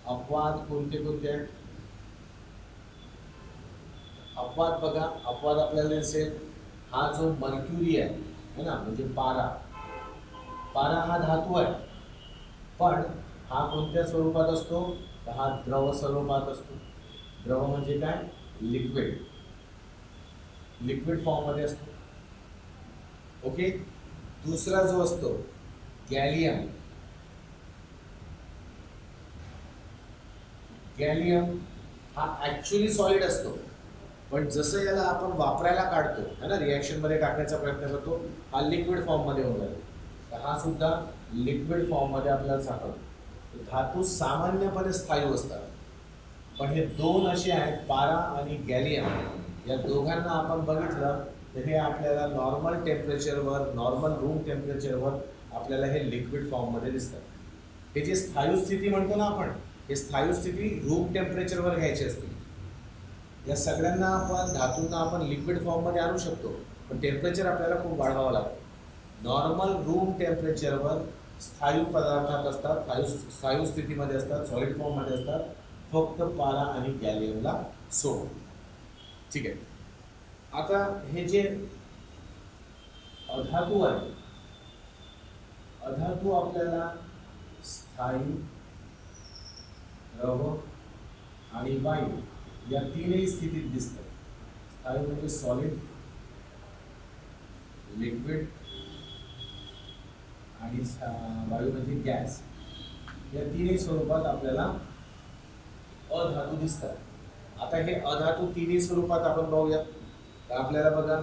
अपवाद कोणते कोणते आहेत? अपवाद बघा, अपवाद आपल्याला दिसेल हा जो मर्क्युरी आहे, है ना, म्हणजे पारा. पारा हा धातू आहे, पण हा कोणत्या स्वरूपात असतो? तर हा द्रव स्वरूपात असतो. द्रव म्हणजे काय? लिक्विड. लिक्विड फॉर्ममध्ये असतो. ओके. दुसरा जो असतो गॅलियम. गॅलियम हा ॲक्च्युली सॉलिड असतो, पण जसं याला आपण वापरायला काढतो, है ना, रिॲक्शनमध्ये टाकण्याचा प्रयत्न करतो, हा लिक्विड फॉर्ममध्ये होऊन जातो. तर हा सुद्धा लिक्विड फॉर्ममध्ये आपल्याला सापडतो. धातू सामान्यपणे स्थायू असतात, पण हे दोन असे आहेत, पारा आणि गॅलियम, या दोघांना आपण बघितलं तर हे आपल्याला नॉर्मल टेम्परेचरवर, नॉर्मल रूम टेम्परेचरवर आपल्याला हे लिक्विड फॉर्ममध्ये दिसतात. हे जे स्थायू स्थिती म्हणतो ना आपण, हे स्थायू स्थिती रूम टेम्परेचरवर घ्यायची असते. या सगळ्यांना आपण धातूंना आपण लिक्विड फॉर्ममध्ये आणू शकतो, पण टेम्परेचर आपल्याला खूप वाढवावं लागतं. नॉर्मल रूम टेम्परेचरवर स्थायू पदार्थात असतात, स्थायू स्थितीमध्ये असतात, सॉलिड फॉर्ममध्ये असतात, फक्त पारा आणि गॅलियमला सोडून. ठीक आहे. आता हे जे अधातू आहे, अधातू आपल्याला स्थायू, द्रव आणि वायू या तीनही स्थितीत दिसतात. स्थायू म्हणजे सॉलिड, लिक्विड आणि वायू म्हणजे गॅस. या तीनही स्वरूपात आपल्याला अधातू दिसतात. आता हे अधातू तिन्ही स्वरूपात आपण बघूया. तर आपल्याला बघा,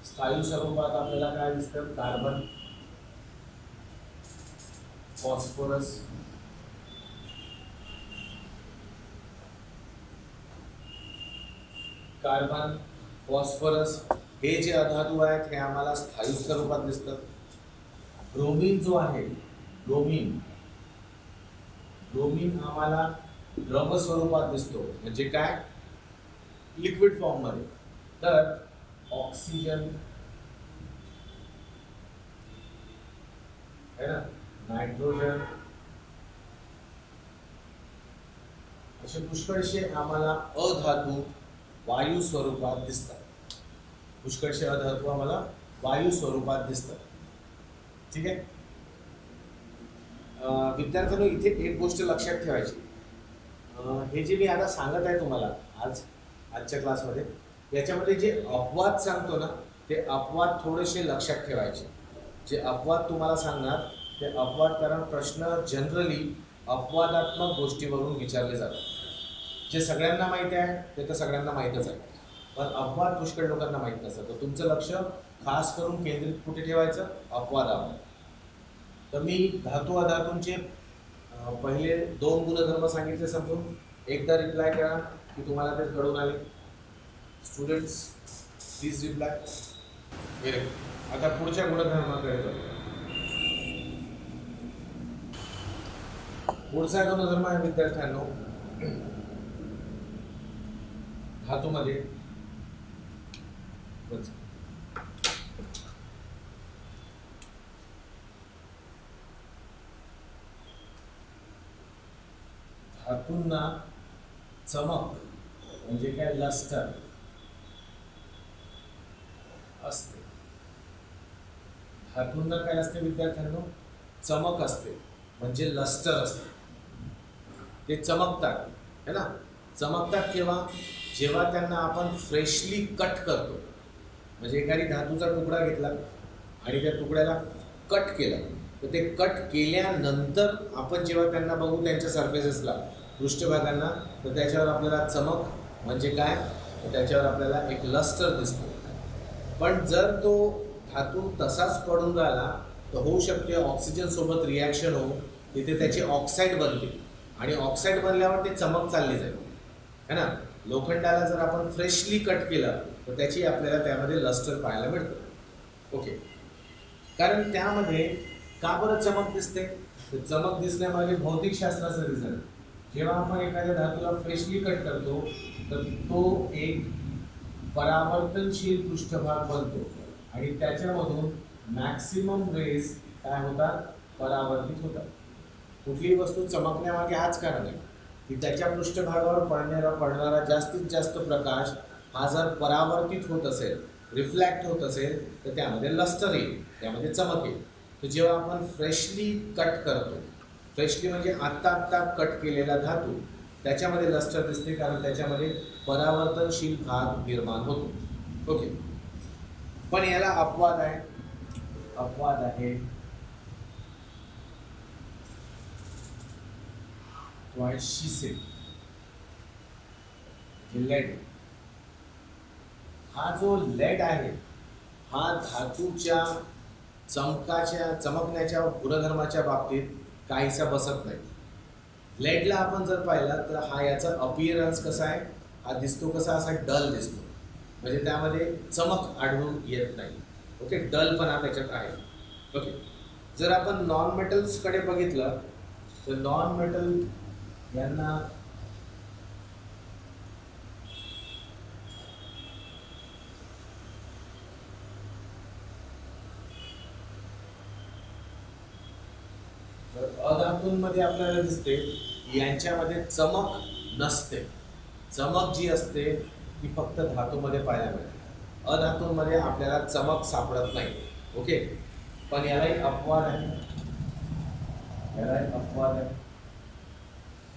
स्थायू स्वरूपात आपल्याला काय दिसतं? कार्बन, फॉस्फरस, कार्बन, फॉस्फरस हे जे अधातू आहेत हे आम्हाला स्थायू स्वरूपात दिसतात. ब्रोमीन जो आहे, ब्रोमीन आम्हाला द्रव स्वरूपात दिसतो. म्हणजे काय? लिक्विड फॉर्म मध्ये. तर ऑक्सिजन है ना, नायट्रोजन असे पुष्कळशे आम्हाला अधातू वायू स्वरूपात दिसतात. पुष्कळशे अधातू आम्हाला वायू स्वरूपात दिसतात. ठीक आहे. विद्यार्थ्यांनो, इथे एक गोष्ट लक्षात ठेवायची. हे जे मी आता सांगत आहे तुम्हाला आजच्या क्लासमध्ये, याच्यामध्ये जे अपवाद सांगतो ना, ते अपवाद थोडेसे लक्षात ठेवायचे. जे अपवाद तुम्हाला सांगणार ते अपवाद, कारण प्रश्न जनरली अपवादात्मक गोष्टीवरून विचारले जातात. जे सगळ्यांना माहिती आहे ते तर सगळ्यांना माहीतच आहे, पण अपवाद पुष्कळ लोकांना माहीत नसतं. तर तुमचं लक्ष खास करून केंद्रित कुठे ठेवायचं? अपवादावर. तर मी धातू अधातूंचे पहिले 2 गुणधर्म सांगितले समजून. एकदा रिप्लाय करा की तुम्हाला ते कळून आले. Students please reply. Very good. आता पुढच्या गुणधर्माकडे जाऊ. पुढचा गुणधर्म आहे विद्यार्थ्यांनो, धातूमध्ये धातूंना चमक म्हणजे काय? लस्टर असते. धातूंना काय असते विद्यार्थ्यांनो? चमक असते, म्हणजे लस्टर असते. ते चमकतात, है ना. चमकतात केव्हा? जेव्हा त्यांना आपण फ्रेशली कट करतो. म्हणजे एखादी धातूचा तुकडा घेतला आणि त्या तुकड्याला कट केलं, तर ते कट केल्यानंतर आपण जेव्हा त्यांना बघू त्यांच्या सरफेसेसला, पृष्ठभागांना, तर त्याच्यावर आपल्याला चमक म्हणजे काय? तर त्याच्यावर आपल्याला एक लस्टर दिसतो. पण जर तो धातू तसाच पडून राहिला तर होऊ शकते ऑक्सिजन सोबत रिॲक्शन होऊन तिथे त्याची ऑक्साईड बनते आणि ऑक्साईड बनल्यावर ते चमक चालली जाईल, है ना. लोखंडाला जर आपण फ्रेशली कट केलं तर त्याची आपल्याला त्यामध्ये लस्टर पाहायला मिळतं. ओके. कारण त्यामध्ये का बरं चमक दिसते? तर चमक दिसण्यामागे भौतिकशास्त्राचं रिझन. जेव्हा आपण एखाद्या धातूला फ्रेशली कट करतो तर तो एक परावर्तनशील पृष्ठभाग बनतो आणि त्याच्यामधून मॅक्सिमम रेज काय होतात? परावर्तित होतात. कुठलीही वस्तू चमकण्यामागे हाच कारण आहे की त्याच्या पृष्ठभागावर पडणारा जास्तीत जास्त प्रकाश हा जर परावर्तित होत असेल, रिफ्लॅक्ट होत असेल, तर त्यामध्ये लस्टर येईल, त्यामध्ये चमक येईल. तर जेव्हा आपण फ्रेशली कट करतो, फ्रेशली म्हणजे आत्ता कट केलेला धातू, त्याच्यामध्ये लस्टर दिसते, कारण त्याच्यामध्ये परावर्तनशील भाग निर्माण होतो. ओके. पण याला अपवाद आहे. अपवाद आहे शिसे, लेड. हा जो लेड आहे हा धातूच्या चमकण्याच्या गुणधर्माच्या बाबतीत काहीसा बसत नाही. लेडला आपण जर पाहिला तर हा याचा अपीअरन्स कसा आहे? हा दिसतो कसा? असा डल दिसतो, म्हणजे त्यामध्ये चमक आढळून येत नाही. ओके. डलपणा त्याच्यात आहे. ओके. जर आपण नॉन मेटल्सकडे बघितलं तर नॉन मेटल यांना अधातूंमध्ये आपल्याला दिसते यांच्यामध्ये चमक नसते. चमक जी असते ती फक्त धातूमध्ये पाहायला मिळते. अधातूंमध्ये आपल्याला चमक सापडत नाही. ओके, पण याला एक अपवाद आहे. याला एक अपवाद आहे.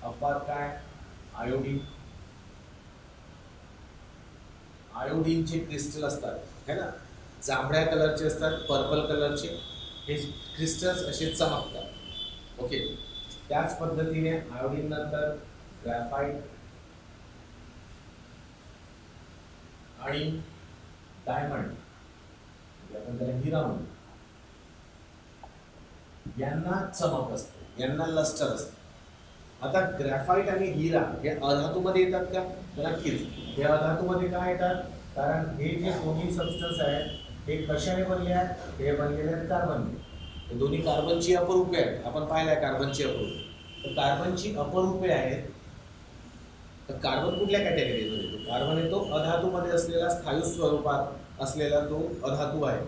अपवाद काय? आयोडीन. आयोडीनचे क्रिस्टल असतात है ना, जांभळ्या कलरचे असतात, पर्पल कलरचे. हे क्रिस्टल्स असे चमकतात. ओके, त्याच पद्धतीने आयोडीन नंतर ग्रॅफाइट आणि डायमंड, आपण त्याला हिरा म्हणतो, यांना चमक असते, यांना लस्टर असते. आता ग्रॅफाइट आणि हिरा हे अधातूमध्ये येतात का? नक्कीच हे अधातूमध्ये का येतात? कारण हे जे दोन्ही सबस्टन्स आहेत हे कशाने बनले आहेत? हे बनलेले आहेत कार्बन. हे दोन्ही कार्बनची अपरूपे आहेत. आपण पाहिलंय कार्बनची अपरूपे. तर कार्बनची अपरूपे आहेत. तर कार्बन कुठल्या कॅटेगरीमध्ये येतो? कार्बन येतो अधातूमध्ये असलेला, स्थायू स्वरूपात असलेला तो अधातू आहे.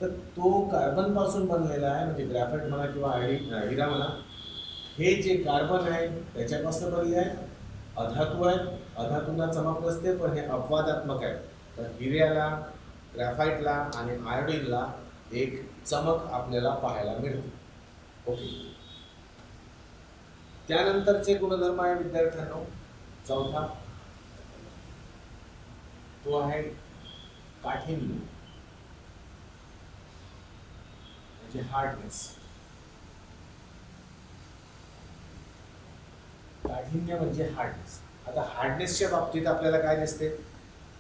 तर तो कार्बन पासून बनलेला आहे, म्हणजे ग्रॅफाइट म्हणा किंवा हिरा म्हणा. हे जे कार्बन आहे त्याच्यापासून बनले आहे, अधातू आहेत. अधातूंना चमक नसते, पण हे अपवादात्मक आहे. तर हिऱ्याला, ग्रॅफाइटला आणि आयोडीनला एक चमक आपल्याला पाहायला मिळते. ओके, त्यानंतरचे गुणधर्म आहे विद्यार्थ्यांनो चौथा, तो आहे काठिण्य, म्हणजे हार्डनेस. काठिण्य म्हणजे हार्डनेस. आता हार्डनेसच्या बाबतीत आपल्याला काय दिसते?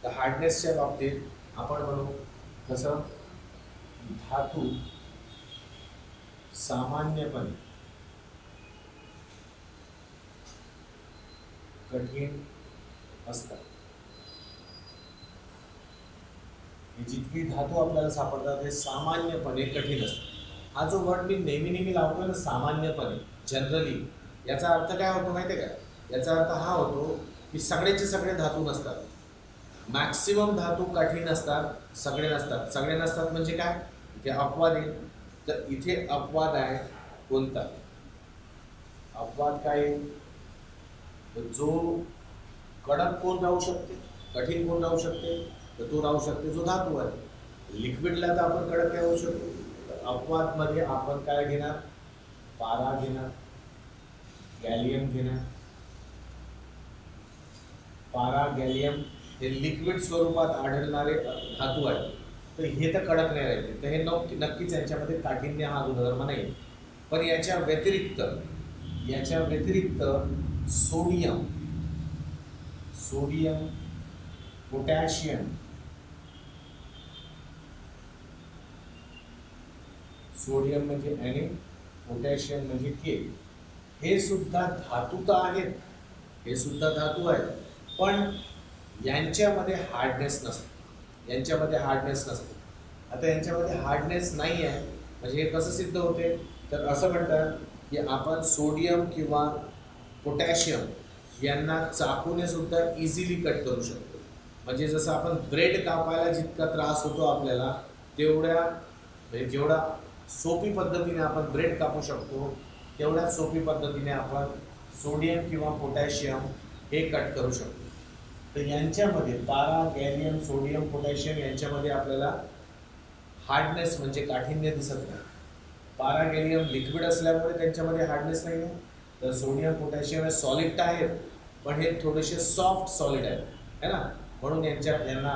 तर हार्डनेसच्या बाबतीत आपण म्हणू कसं, धातू सामान्यपणे कठीण असतात. हे जितकी धातू आपल्याला सापडतात हे सामान्यपणे कठीण असतात. हा जो वर्ड मी नेहमी लावतो ना, सामान्यपणे, जनरली, याचा अर्थ काय होतो माहिती आहे का? याचा अर्थ हा होतो की सगळेचे सगळे धातू नसतात. मॅक्सिमम धातू कठीण असतात, सगळे नसतात. सगळे नसतात म्हणजे काय? इथे अपवाद येईल. तर इथे अपवाद आहे कोणता? अपवाद काय येईल? जो कडक कोण राहू शकते, कठीण कोण राहू शकते? तर तो राहू शकते जो धातू आहे. लिक्विडला तर आपण कडक राहू शकतो. तर अपवाद मध्ये आपण काय घेणार? पारा घेणार, गॅलियम घेणार. पारा, गॅलियम हे लिक्विड स्वरूपात आढळणारे धातू आहेत. तर हे तर कडक नाही राहते. तर हे नक्कीच यांच्यामध्ये काठिण्य हा गुणधर्म नाही. पण याच्या व्यतिरिक्त सोडियम, पोटॅशियम, सोडियम म्हणजे Na, पोटॅशियम म्हणजे K, हे सुद्धा धातू तर आहेत. हे सुद्धा धातू आहेत, पण यांच्यामध्ये हार्डनेस नसते. आता यांच्यामध्ये हार्डनेस नाही आहे म्हणजे हे कसं सिद्ध होते? तर असं म्हणतात की आपण सोडियम किंवा पोटॅशियम यांना चाकूने सुद्धा इझिली कट करू शकतो. म्हणजे जसं आपण ब्रेड कापायला जितका त्रास होतो आपल्याला, जेवढा सोपी पद्धतीने आपण ब्रेड कापू शकतो, तेवढ्याच सोपी पद्धतीने आपण सोडियम किंवा पोटॅशियम हे कट करू शकतो. तर यांच्यामध्ये पारा, गॅलियम, सोडियम, पोटॅशियम यांच्यामध्ये आपल्याला हार्डनेस म्हणजे काठिण्य दिसत नाही. पारा, गॅलियम लिक्विड असल्यामुळे त्यांच्यामध्ये हार्डनेस नाही आहे. तर सोडियम, पोटॅशियम हे सॉलिड आहेत, पण हे थोडेसे सॉफ्ट सॉलिड आहेत है ना. म्हणून यांना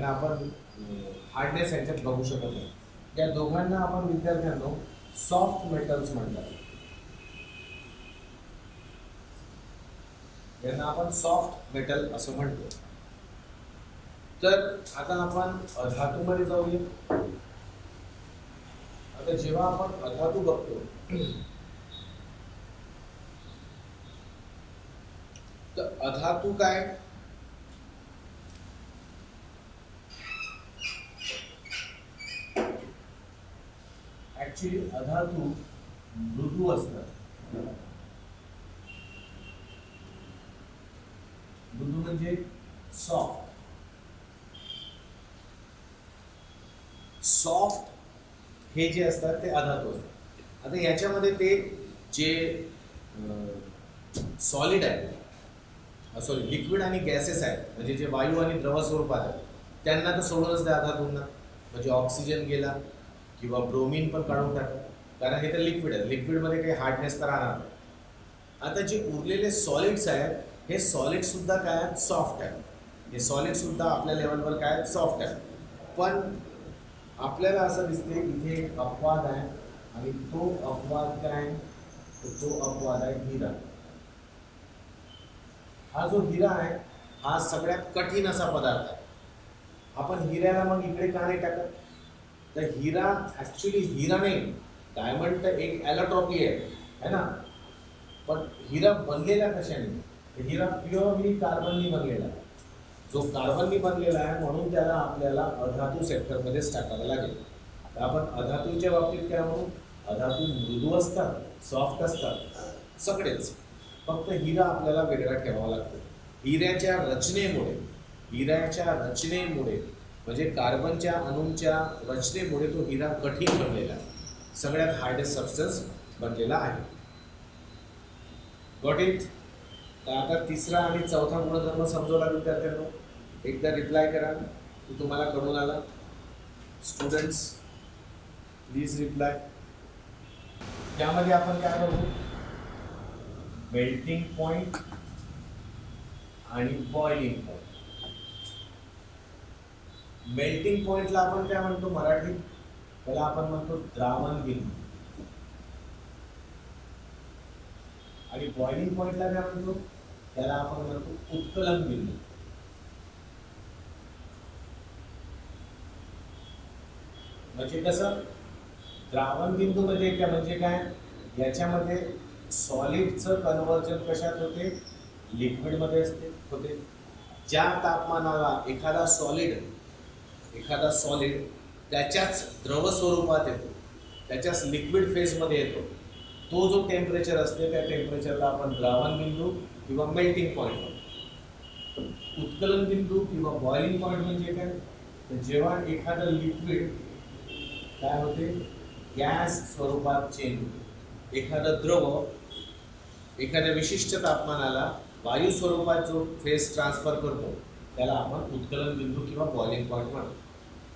आपण हार्डनेस यांच्यात बघू शकत नाही. या दोघांना आपण विद्यार्थ्यांनो सॉफ्ट मेटल्स म्हणतात. यांना आपण सॉफ्ट मेटल असं म्हणतो. तर आता आपण अधातूमध्ये जाऊया. आता जेव्हा आपण अधातू बघतो तर अधातू काय? ऍक्च्युली अधातू मृदू असतात. मृदू म्हणजे सॉफ्ट. सॉफ्ट हे जे असतात ते अधातू असतात. आता याच्यामध्ये ते जे सॉलिड आहे, सॉरी लिक्विड आणि गॅसेस आहेत, म्हणजे जे वायू आणि द्रव स्वरूपात आहेत, त्यांना तर सोडूनच द्या अधातूंना. म्हणजे ऑक्सिजन गेला किंवा ब्रोमीन पण काढून टाका, कारण हे तर लिक्विड आहे, लिक्विडमध्ये काही हार्डनेस तर राहणार नाही. आता जे उरलेले सॉलिड्स आहेत, हे सॉलिड सुद्धा काय आहेत, सॉफ्ट आहेत. हे सॉलिड सुद्धा आपल्या लेवलवर काय आहेत, सॉफ्ट आहेत. पण आपल्याला असं दिसते इथे एक अपवाद आहे, आणि तो अपवाद काय, तो अपवाद आहे हिरा. हा जो हिरा आहे हा सगळ्यात कठीण असा पदार्थ आहे. आपण हिऱ्याला मग इकडे का नाही टाकत, तर हिरा ऍक्च्युली हिरा नाही, डायमंड तर एक ॲलोट्रॉपी आहे ना. पण हिरा बनलेला कशाने, हिरा प्युअरली कार्बननी बनलेला आहे. जो कार्बननी बनलेला आहे म्हणून त्याला आपल्याला अधातू सेक्टरमध्येच टाकावं लागेल. तर आपण अधातूच्या बाबतीत काय म्हणू, अधातू मृदू असतात, सॉफ्ट असतात सगळेच, फक्त हिरा आपल्याला वेगळा ठेवावा लागतो. हिऱ्याच्या रचनेमुळे म्हणजे कार्बनच्या अणूंच्या रचनेमुळे तो हिरा कठीण बनलेला आहे, सगळ्यात हार्डेस्ट सबस्टन्स बनलेला आहे. Got it. तर आता तिसरा आणि चौथा गुणधर्म समजवला विद्यार्थ्यांनो. एकदा रिप्लाय करा की तुम्हाला कळून आला. Students please reply. त्यामध्ये आपण काय बघू, मेल्टिंग पॉइंट आणि बॉइलिंग पॉइंट. मेल्टिंग पॉइंटला आपण काय म्हणतो मराठीत, त्याला आपण म्हणतो द्रावण बिंदू. आणि बॉइलिंग पॉइंटला काय म्हणतो, त्याला आपण म्हणतो उत्कलन बिंदू. म्हणजे कसं, द्रावण बिंदू म्हणजे काय, याच्यामध्ये सॉलिडचं कन्व्हर्जन कशात होते, लिक्विडमध्ये होते. ज्या तापमानाला एखादा सॉलिड त्याच्याच द्रव स्वरूपात येतो, त्याच्याच लिक्विड फेजमध्ये येतो, तो जो टेम्परेचर असते त्या टेम्परेचरला आपण द्रावण बिंदू किंवा मेल्टिंग पॉईंट म्हणतो. उत्कलन बिंदू किंवा बॉइलिंग पॉईंट म्हणजे काय, तर जेव्हा एखादं लिक्विड काय होते, गॅस स्वरूपात चेंज होते, एखादं द्रव एखाद्या विशिष्ट तापमानाला वायू स्वरूपात जो फेज ट्रान्सफर करतो त्याला आपण उत्कलन बिंदू किंवा बॉइलिंग पॉईंट म्हणतो.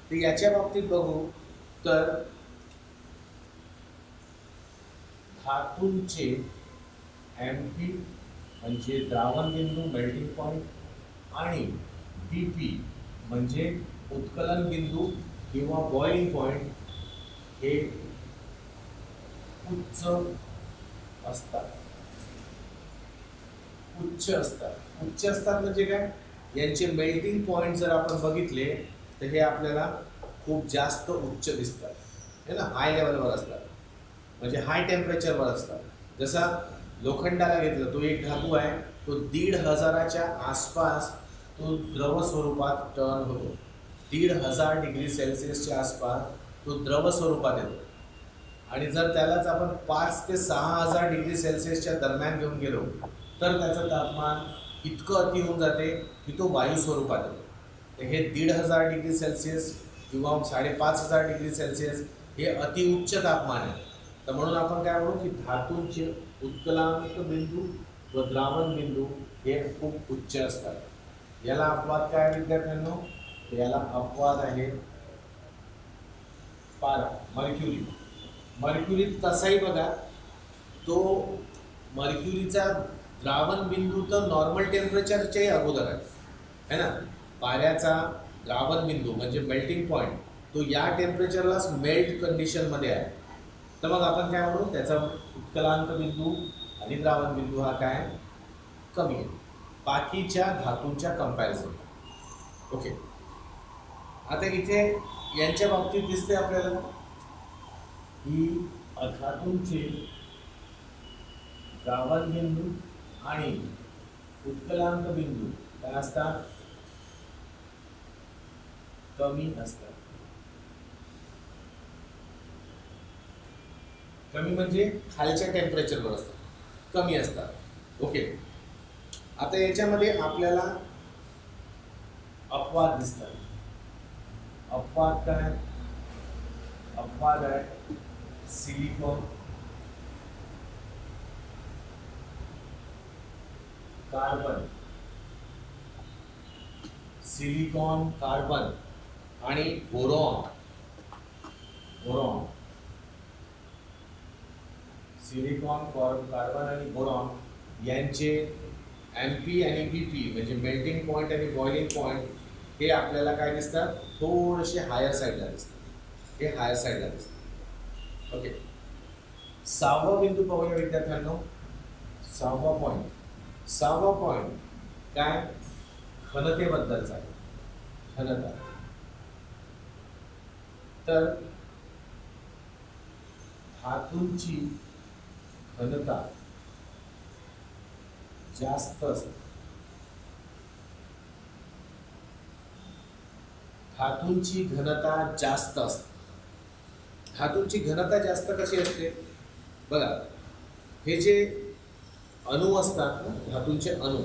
तर याच्या बाबतीत बघू तर धातूंचे MP म्हणजे द्रावण बिंदू मेल्टिंग पॉइंट आणि BP म्हणजे उत्कलन बिंदू किंवा बॉइलिंग पॉइंट हे उच्च असतात. उच्च असतात म्हणजे काय, यांचे मेल्टिंग पॉइंट जर आपण बघितले तर हे आपल्याला खूप जास्त उच्च दिसतात, है ना, हाय लेवलवर असतात, म्हणजे हाय टेम्परेचरवर असतात. जसा लोखंडाला घेतलं, तो एक धातू आहे, तो 1500च्या आसपास तो द्रव स्वरूपात टर्न होतो. 1500 डिग्री सेल्सिअसच्या आसपास तो द्रव स्वरूपात येतो. आणि जर त्यालाच आपण 5 ते 6000 डिग्री सेल्सिअसच्या दरम्यान घेऊन गेलो तर त्याचं तापमान इतकं अति होऊन जाते की तो वायू स्वरूपात येतो. तर हे 1500 डिग्री सेल्सिअस किंवा 5500 डिग्री सेल्सिअस हे अतिउच्च तापमान आहे. तर म्हणून आपण काय म्हणू की धातूंचे उत्कलांक बिंदू व द्रावण बिंदू हे खूप उच्च असतात. याला अपवाद काय विद्यार्थ्यांनो, याला अपवाद आहे पारा, मर्क्युरी. तसाही बघा, तो मर्क्युरीचा द्रावण बिंदू तर नॉर्मल टेम्परेचरच्याही अगोदर आहे ना. पाऱ्याचा द्रावण बिंदू म्हणजे मेल्टिंग पॉईंट तो या टेम्परेचरलाच मेल्ट कंडिशनमध्ये आहे. तर मग आपण काय म्हणू, त्याचा उत्कलांक बिंदू आणि द्रावण बिंदू हा काय कमी आहे बाकीच्या धातूंच्या कंपॅरिझन. ओके. आता इथे यांच्या बाबतीत दिसते आपल्याला की धातूंचे द्रावण बिंदू आणि उत्कलांक बिंदू काय असतात, कमी असतात. कमी म्हणजे खालच्या टेम्परेचरवर असतात. कमी असतात. ओके, आता याच्यामध्ये आपल्याला अपवाद दिसतात. अपवाद काय? अपवाद आहे सिलिकॉन, कार्बन, सिलिकॉन, कार्बन आणि बोरॉन. बोरॉन, सिलिकॉन, कार्बन आणि बोरॉन यांचे एमपी आणि बीपी म्हणजे मेल्टिंग पॉईंट आणि बॉइलिंग पॉईंट हे आपल्याला काय दिसतात? थोडेसे हायर साईडला दिसतात. हे हायर साईडला दिसतात. ओके, 6वा बिंदू पाहूया विद्यार्थ्यांनो. 6वा पॉईंट. 6वा पॉईंट काय? घनतेबद्दलचा आहे. घनता. तर धातूंची घनता जास्त असते. धातूंची घनता जास्त असते. धातूंची घनता जास्त कशी असते? बघा, हे जे अणू असतात ना, धातूंचे अणू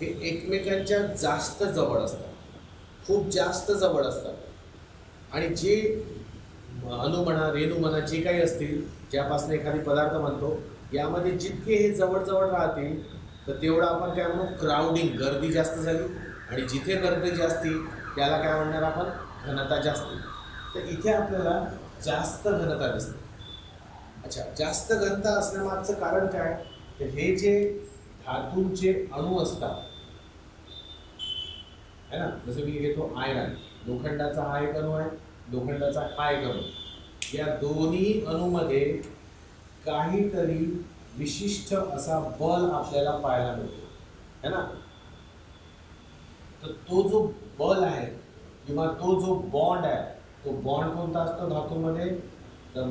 हे एकमेकांच्या जास्त जवळ असतात, खूप जास्त जवळ असतात. आणि जे अणू म्हणा, रेणू म्हणा, जे काही असतील, ज्यापासून एखादी पदार्थ म्हणतो, यामध्ये जितके हे जवळ राहतील तर तेवढं आपण काय म्हणू? क्राउडिंग, गर्दी जास्त झाली. आणि जिथे गर्दी जास्ती त्याला काय म्हणणार आपण? घनता जास्ती. तर इथे आपल्याला जास्त घनता दिसते. अच्छा, जास्त घनता असण्यामागचं कारण काय? तर हे जे धातूंचे अणू असतात है ना, जसं मी घेतो आयरन, लोखंडाचा हा एक अणू आहे, लोखंडाचा हा एक अणू. या दोन्ही अणूमध्ये काहीतरी विशिष्ट असा बल आपल्याला पाहायला मिळतो है ना. तर तो जो बल आहे किंवा तो जो बॉन्ड आहे, तो बॉन्ड कोणता असतो धातूमध्ये? तर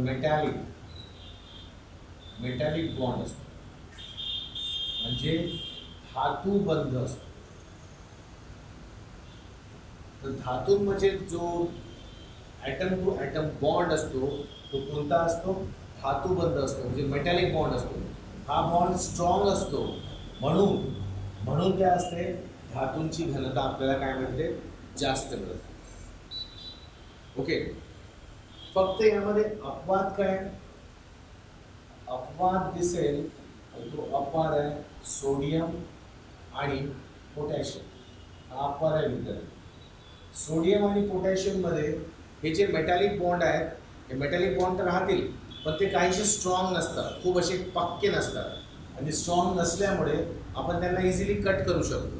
मेटॅलिक बॉन्ड असतो, म्हणजे धातूबंध असतो. तर धातूंमध्ये जो ॲटम टू ॲटम बॉन्ड असतो तो कोणता असतो? धातूबंध असतो, म्हणजे मेटॅलिक बॉन्ड असतो. हा बॉन्ड स्ट्रॉंग असतो, म्हणून काय असते? धातूंची घनता आपल्याला काय मिळते? जास्त मिळते. ओके, फक्त यामध्ये अपवाद काय? अपवाद दिसेल, तो अपवाद आहे सोडियम आणि पोटॅशियम. हा अपवाद आहे विद्यार्थी. सोडियम आणि पोटॅशियम मध्ये हे जे मेटॅलिक बॉन्ड आहेत, हे मेटॅलिक बॉन्ड तर राहतील, पण ते काहीसे स्ट्रॉंग नसतात, खूप असे पक्के नसतात. आणि स्ट्रॉंग नसल्यामुळे आपण त्यांना इझिली कट करू शकतो.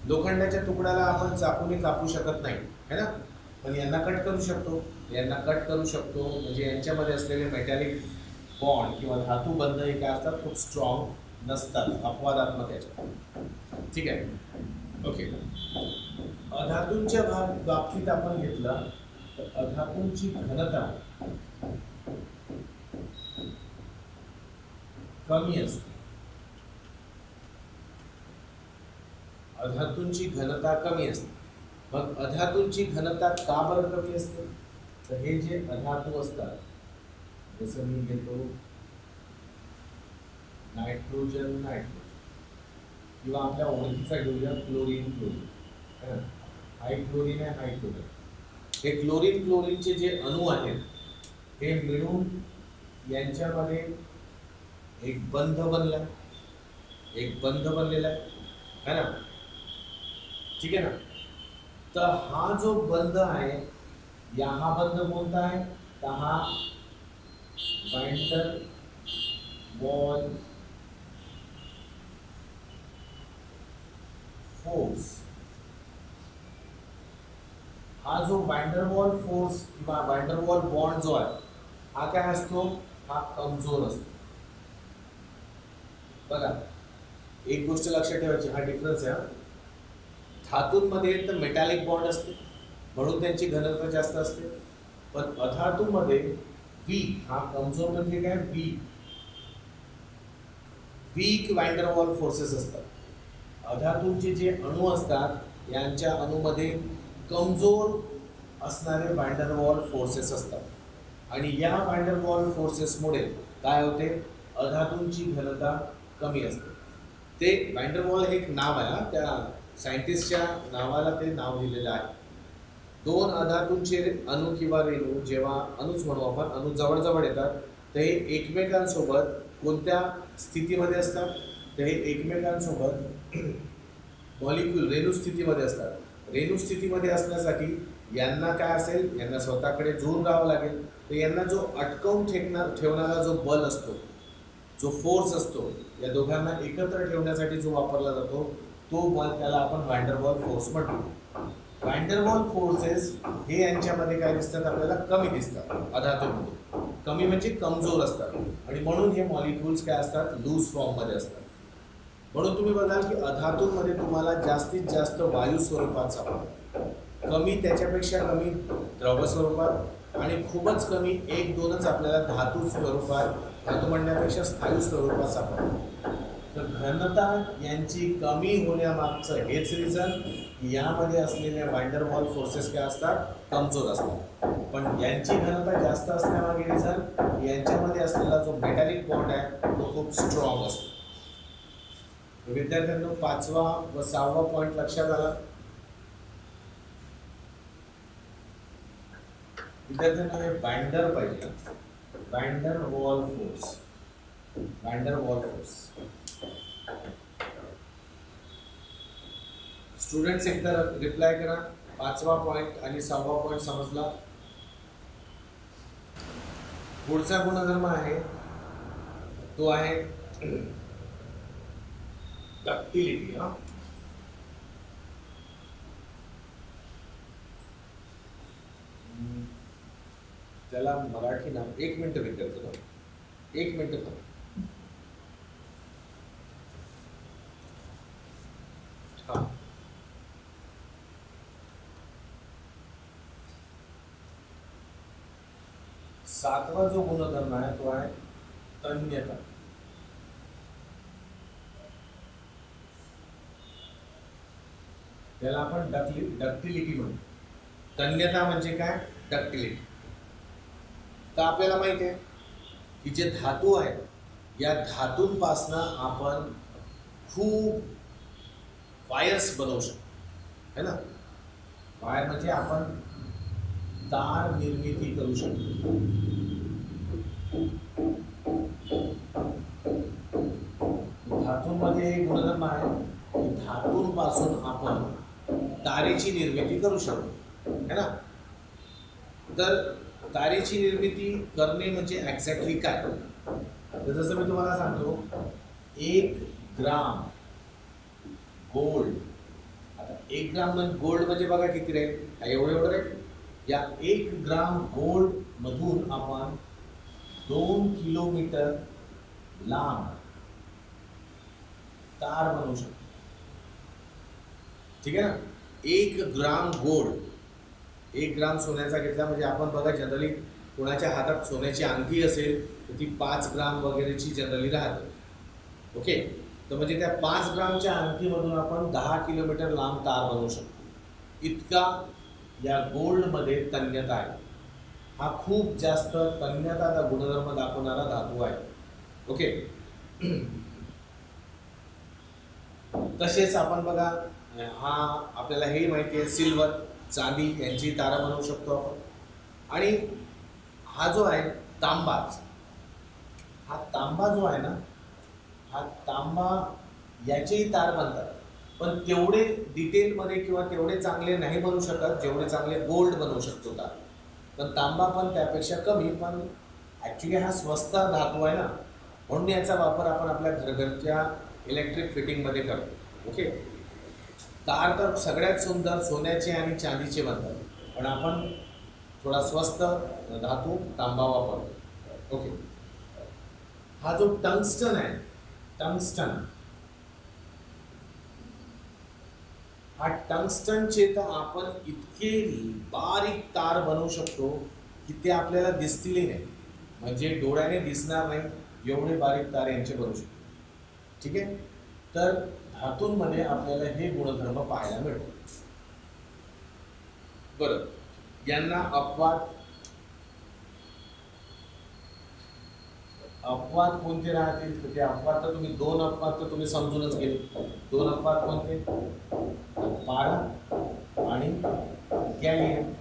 लोखंडाच्या तुकड्याला आपण चाकूने कापू शकत नाही है ना, पण यांना कट करू शकतो. म्हणजे यांच्यामध्ये असलेले मेटॅलिक बॉन्ड किंवा धातूबंध हे काय असतात? खूप स्ट्रॉंग नसतात, अपवादात्मक याच्यात. ठीक आहे. ओके, अधातूंच्या बाबतीत आपण घेतलं तर अधातूंची घनता कमी असते. अधातूंची घनता कमी असते. मग अधातूंची घनता का बरं कमी असते? तर हे जे अधातू असतात, जसं मी घेतो नायट्रोजन किंवा आपल्या ओळखीचा घेऊया क्लोरीन. हायक्लोरीन आहे, हायक्लोरीन. हे क्लोरीनचे जे अणू आहेत हे मिळून यांच्यामध्ये एक बंध बनलेला आहे ना. ठीक आहे ना. तर हा जो बंध आहे, हा बंध कोणता आहे? तर हा वॅन डर वॉल फोर्स. हा जो वॅन डर वॉल फोर्स किंवा वॅन डर वॉल बॉन्ड जो आहे, हा काय असतो? हा कमजोर असतो. बघा, एक गोष्ट लक्षात ठेवायची, हा डिफरन्स आहे. धातूंमध्ये तर मेटॅलिक बॉन्ड असते, म्हणून त्यांची घनता जास्त असते. पण अधातूमध्ये वीक, हा कमजोर म्हणजे काय? वीक वॅन डर वॉल फोर्सेस असतात. अधातूंचे जे अणू असतात यांच्या अणूमध्ये कमजोर असणारे वॅन डर वॉल फोर्सेस असतात. आणि या वॅन डर वॉल फोर्सेसमुळे काय होते? अधातूंची घनता कमी असते. ते वॅन्डरवॉल हे एक नाव आहे, त्या सायंटिस्टच्या नावाला ते नाव दिलेलं आहे. दोन अधातूंचे अणू किंवा रेणू, जेव्हा अणूच म्हणू आपण, अणू जवळ येतात तर हे एकमेकांसोबत कोणत्या स्थितीमध्ये असतात, तर हे एकमेकांसोबत मॉलिक्यूल रेणू स्थितीमध्ये असतात. रेणू स्थितीमध्ये असण्यासाठी यांना काय असेल, यांना स्वतःकडे जुळून राहावं लागेल. तर यांना जो अटकवून ठेवणारा जो बल असतो, जो फोर्स असतो, या दोघांना एकत्र ठेवण्यासाठी जो वापरला जातो, तो बल त्याला आपण वॅन्डरवॉल फोर्स म्हणतो. वॅन्डरवॉल फोर्सेस हे यांच्यामध्ये काय दिसतात, आपल्याला कमी दिसतात अधातूंमध्ये. कमी म्हणजे कमजोर असतात आणि म्हणून हे मॉलिक्युल्स काय असतात, लूज फॉर्ममध्ये असतात. म्हणून तुम्ही बघाल की अधातूंमध्ये तुम्हाला जास्तीत जास्त वायू स्वरूपात सापडतात, कमी त्याच्यापेक्षा कमी द्रव स्वरूपात आणि खूपच कमी 1-2च आपल्याला धातू स्वरूपात, धातू म्हणण्यापेक्षा स्थायू स्वरूपात सापडतात. तर घनता यांची कमी होण्यामागचं हेच रिझन, यामध्ये असलेल्या वॅन्डरवॉल फोर्सेस काय असतात, कमजोर असतात. पण यांची घनता जास्त असण्यामागे रिझन, यांच्यामध्ये असलेला जो मेटॅलिक बॉन्ड आहे तो खूप स्ट्रॉंग असतो. विद्यार्थ्यांनो 5वा व 6वा पॉईंट लक्षात आला. विद्यार्थ्यांना हे वॅन्डर पाहिजे, वॅन्डरवॉल फोर्स, वॅन्डरवॉल फोर्स. स्टुडंट्स एकदा रिप्लाय करा, 5वा पॉईंट आणि 6वा पॉईंट समजला. पुढचा गुणधर्म आहे तो आहे डक्टिलिटी. त्याला मराठी नाव, 1 मिनिट विद्यार्थ्यांनो, 1 मिनिट थांबा. हा, 7वा जो गुणधर्म आहे तो आहे तन्यता. त्याला आपण डक्टिलिटी म्हणतो. तन्यता म्हणजे काय, डक्टिलिटी. तर आपल्याला माहिती आहे की जे धातू आहेत, या धातूंपासनं आपण खूप वायर्स बनवू शकतो, है ना. वायर म्हणजे आपण तार निर्मिती करू शकतो. धातूंमध्ये हे गुणधर्म आहे की धातूंपासून आपण तारेची निर्मिती करू शकतो, है ना. तर तारेची निर्मिती करणे म्हणजे एक्झॅक्टली काय, तर जसं मी तुम्हाला सांगतो, 1 ग्राम गोल्ड. आता 1 ग्राम गोल्ड म्हणजे बघा किती राहील, एवढं राहील. या 1 ग्राम गोल्ड मधून आपण 2 किलोमीटर लांब तार बनवू शकतो. ठीक आहे ना. 1 ग्राम गोल्ड, 1 ग्राम सोन्याचा घेतला म्हणजे आपण बघा जनरली कोणाच्या हातात सोन्याची अंगठी असेल तर ती 5 ग्राम वगैरेची जनरली राहते. ओके, तर म्हणजे त्या 5 ग्रामच्या अंगठीमधून आपण 10 किलोमीटर लांब तार बनवू शकतो. इतका या गोल्डमध्ये तन्यता आहे. हा खूप जास्त तन्यता गुणधर्म दाखवणारा धातू आहे. ओके, तसेच आपण बघा, हा आपल्याला हे माहिती आहे, सिल्वर, चांदी यांची तारा बनवू शकतो आपण. आणि हा जो आहे तांबा, हा तांबा जो आहे ना, हा तांबा याचेही तार बनतात, पण तेवढे डिटेलमध्ये किंवा तेवढे चांगले नाही बनवू शकत जेवढे चांगले गोल्ड बनवू शकतो तार. पण तांबा पण त्यापेक्षा कमी, पण ॲक्च्युली हा स्वस्त धातू आहे ना, म्हणून याचा वापर आपण आपल्या घरच्या इलेक्ट्रिक फिटिंगमध्ये करतो. ओके, तार तर सगळ्यात सुंदर सोन्याचे आणि चांदीचे बनतात, पण आपण थोडा स्वस्त धातू तांबा वापरतो. ओके, हा जो टंगस्टन आहे, टंगस्टन, हा टंगस्टनचे तर आपण इतके बारीक तार बनवू शकतो की ते आपल्याला दिसतील नाही, म्हणजे डोळ्याने दिसणार नाही एवढे बारीक तार यांचे बनवू शकतो. ठीक आहे, तर धातूंमध्ये आपल्याला हे गुणधर्म पाहायला मिळतो. बरं, यांना अपवाद अपवाद कोणते राहतील तर ते अपवाद तर तुम्ही दोन अपवाद तर तुम्ही समजूनच गेले. दोन अपवाद कोणते? पारा आणि गॅलियम.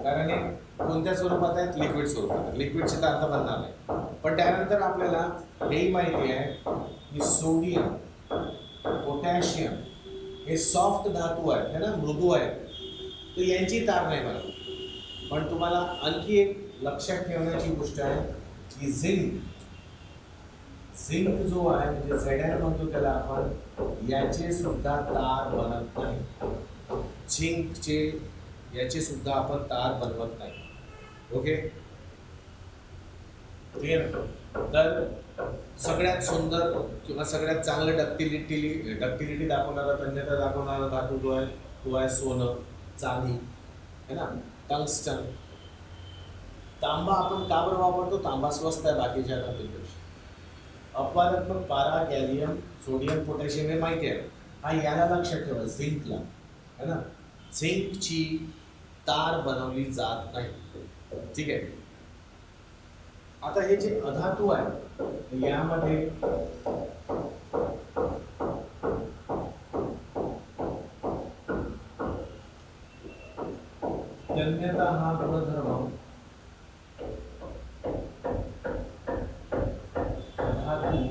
कारण हे कोणत्या स्वरूपात आहेत? लिक्विड स्वरूपात. लिक्विडची तर अर्थ बनणार नाही. पण त्यानंतर आपल्याला हेही माहिती आहे की सोडियम, पोटॅशियम हे सॉफ्ट धातू आहेत है ना, मृदू आहेत, तर यांची तार नाही बनत. पण तुम्हाला आणखी एक लक्षात ठेवण्याची गोष्ट आहे की झिंक जो आहे म्हणजे Zn म्हणतो त्याला आपण, याचे सुद्धा तार बनत नाही. झिंकचे याचे सुद्धा आपण तार बनवत नाही. Okay, clear? तर सगळ्यात सुंदर किंवा सगळ्यात चांगलं डक्टिलिटी दाखवणारा, तन्यता दाखवणारा धातू जो आहे तो आहे सोनं, चांदी है ना, टंगस्टन. तांबा आपण का बरं वापरतो? तांबा स्वस्त आहे बाकीच्या धातूंपेक्षा. अपवादात्मक पारा, गॅलियम, सोडियम, पोटॅशियम हे माहिती आहे. हा याला लक्षात ठेवा, झिंकला है ना, झिंकची तार बनवली जात नाही. ठीक आहे. आता हे जे अधातू आहे यामध्ये तन्यता हा गुणधर्म धातू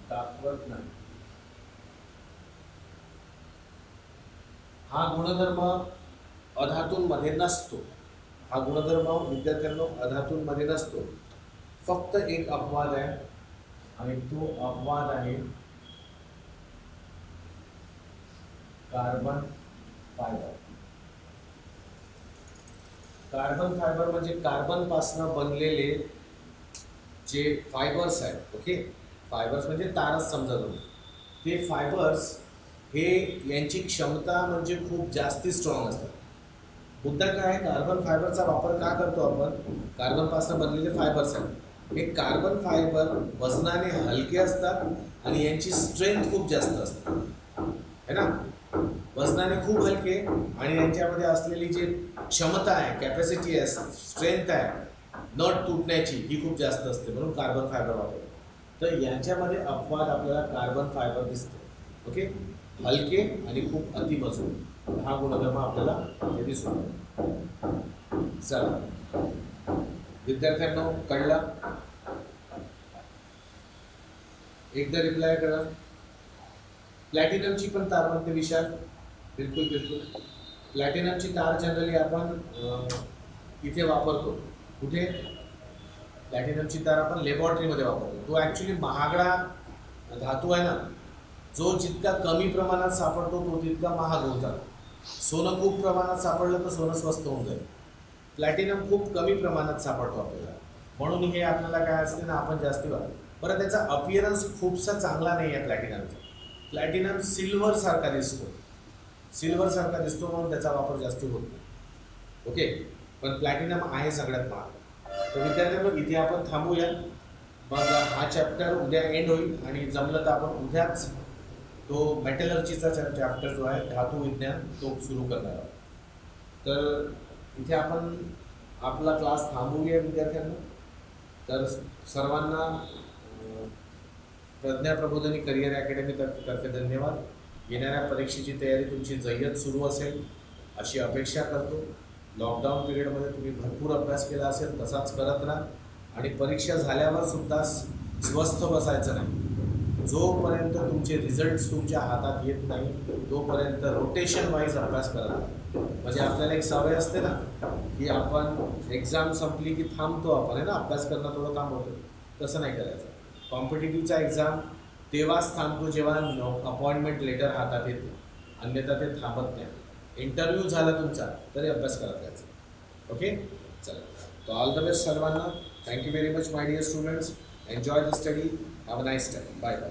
दाखवत नाही. हा गुणधर्म अधातूंमध्ये नसतो. हा गुणधर्म विद्यार्थ्यांनो अधातूंमध्ये नसतो. फक्त एक अपवाद आहे आणि तो अपवाद आहे कार्बन फायबर. कार्बन फायबर म्हणजे कार्बन पासून बनलेले जे फायबर्स आहेत. ओके, फायबर्स म्हणजे तारच समजा तुम्ही. ते फायबर्स हे यांची क्षमता म्हणजे खूप जास्ती स्ट्रॉंग असतात. मुद्दा काय आहे, कार्बन फायबरचा वापर का करतो आपण? कार्बन पासून बनलेले फायबर्स आहेत. हे कार्बन फायबर वजनाने हलके असतात आणि यांची स्ट्रेंथ खूप जास्त असते है ना. वजनाने खूप हलके आणि यांच्यामध्ये असलेली जी क्षमता आहे, कॅपॅसिटी आहे, स्ट्रेंथ आहे नट तुटण्याची, ही खूप जास्त असते. म्हणून कार्बन फायबर वापरतो. तर यांच्यामध्ये अपवाद आपल्याला कार्बन फायबर दिसते. ओके, हलके आणि खूप अतिमजबूत, हा गुणधर्म आपल्याला हे दिसून येतो. चला विद्यार्थ्यांनो, कळला? एकदा रिप्लाय करा. प्लॅटिनमची पण तार बनते विशाल? बिलकुल बिलकुल. प्लॅटिनमची तार जनरली आपण इथे वापरतो. कुठे? प्लॅटिनमची तार आपण लॅबॉरेटरीमध्ये वापरतो. तो ॲक्च्युली महागडा धातू आहे ना, जो जितका कमी प्रमाणात सापडतो तो तितका महाग होऊन जातो. सोनं खूप प्रमाणात सापडलं तर सोनं स्वस्त होऊन जाईल. प्लॅटिनम खूप कमी प्रमाणात सापडतो आपल्याला, म्हणून हे आपल्याला काय असते ना, आपण जास्ती वापरतो. बरं, त्याचा अपीअरन्स खूपसा चांगला नाही आहे प्लॅटिनमचा. प्लॅटिनम सिल्वरसारखा दिसतो, सिल्वरसारखा दिसतो म्हणून त्याचा वापर जास्ती होत नाही. ओके, पण प्लॅटिनम आहे सगळ्यात महाग. तर विद्यार्थ्यांनो, इथे आपण थांबूया. मग हा चॅप्टर उद्या एंड होईल आणि जमलं तर आपण उद्याच तो मेटलर्जीचा चॅप्टर जो आहे धातू विज्ञान तो सुरू करणार आहोत. तर इथे आपण आपला क्लास थांबवूया विद्यार्थ्यांना. तर सर्वांना प्रज्ञा प्रबोधिनी करिअर अकॅडमी तर्फे धन्यवाद. येणाऱ्या परीक्षेची तयारी तुमची जय्यत सुरू असेल अशी अपेक्षा करतो. लॉकडाऊन पिरियडमध्ये तुम्ही भरपूर अभ्यास केला असेल, तसाच करत राहा. आणि परीक्षा झाल्यावर सुद्धा स्वस्थ बसायचं नाही. जोपर्यंत तुमचे रिझल्ट्स तुमच्या हातात येत नाही तोपर्यंत रोटेशन वाईज अभ्यास करा. म्हणजे आपल्याला एक सवय असते ना की आपण एक्झाम संपली की थांबतो आपण है ना, अभ्यास करणं थोडं थांबवतो. तसं नाही करायचं. कॉम्पिटिटिव्हचा एक्झाम तेव्हाच थांबतो जेव्हा अपॉइंटमेंट लेटर हातात येते, अन्यथा ते थांबत नाही. इंटरव्ह्यू झाला तुमचा तरी अभ्यास करत राहायचा. ओके, चला. तो ऑल द बेस्ट सर्वांना. Thank you very much my dear students. Enjoy the study. Have a nice time. Bye bye.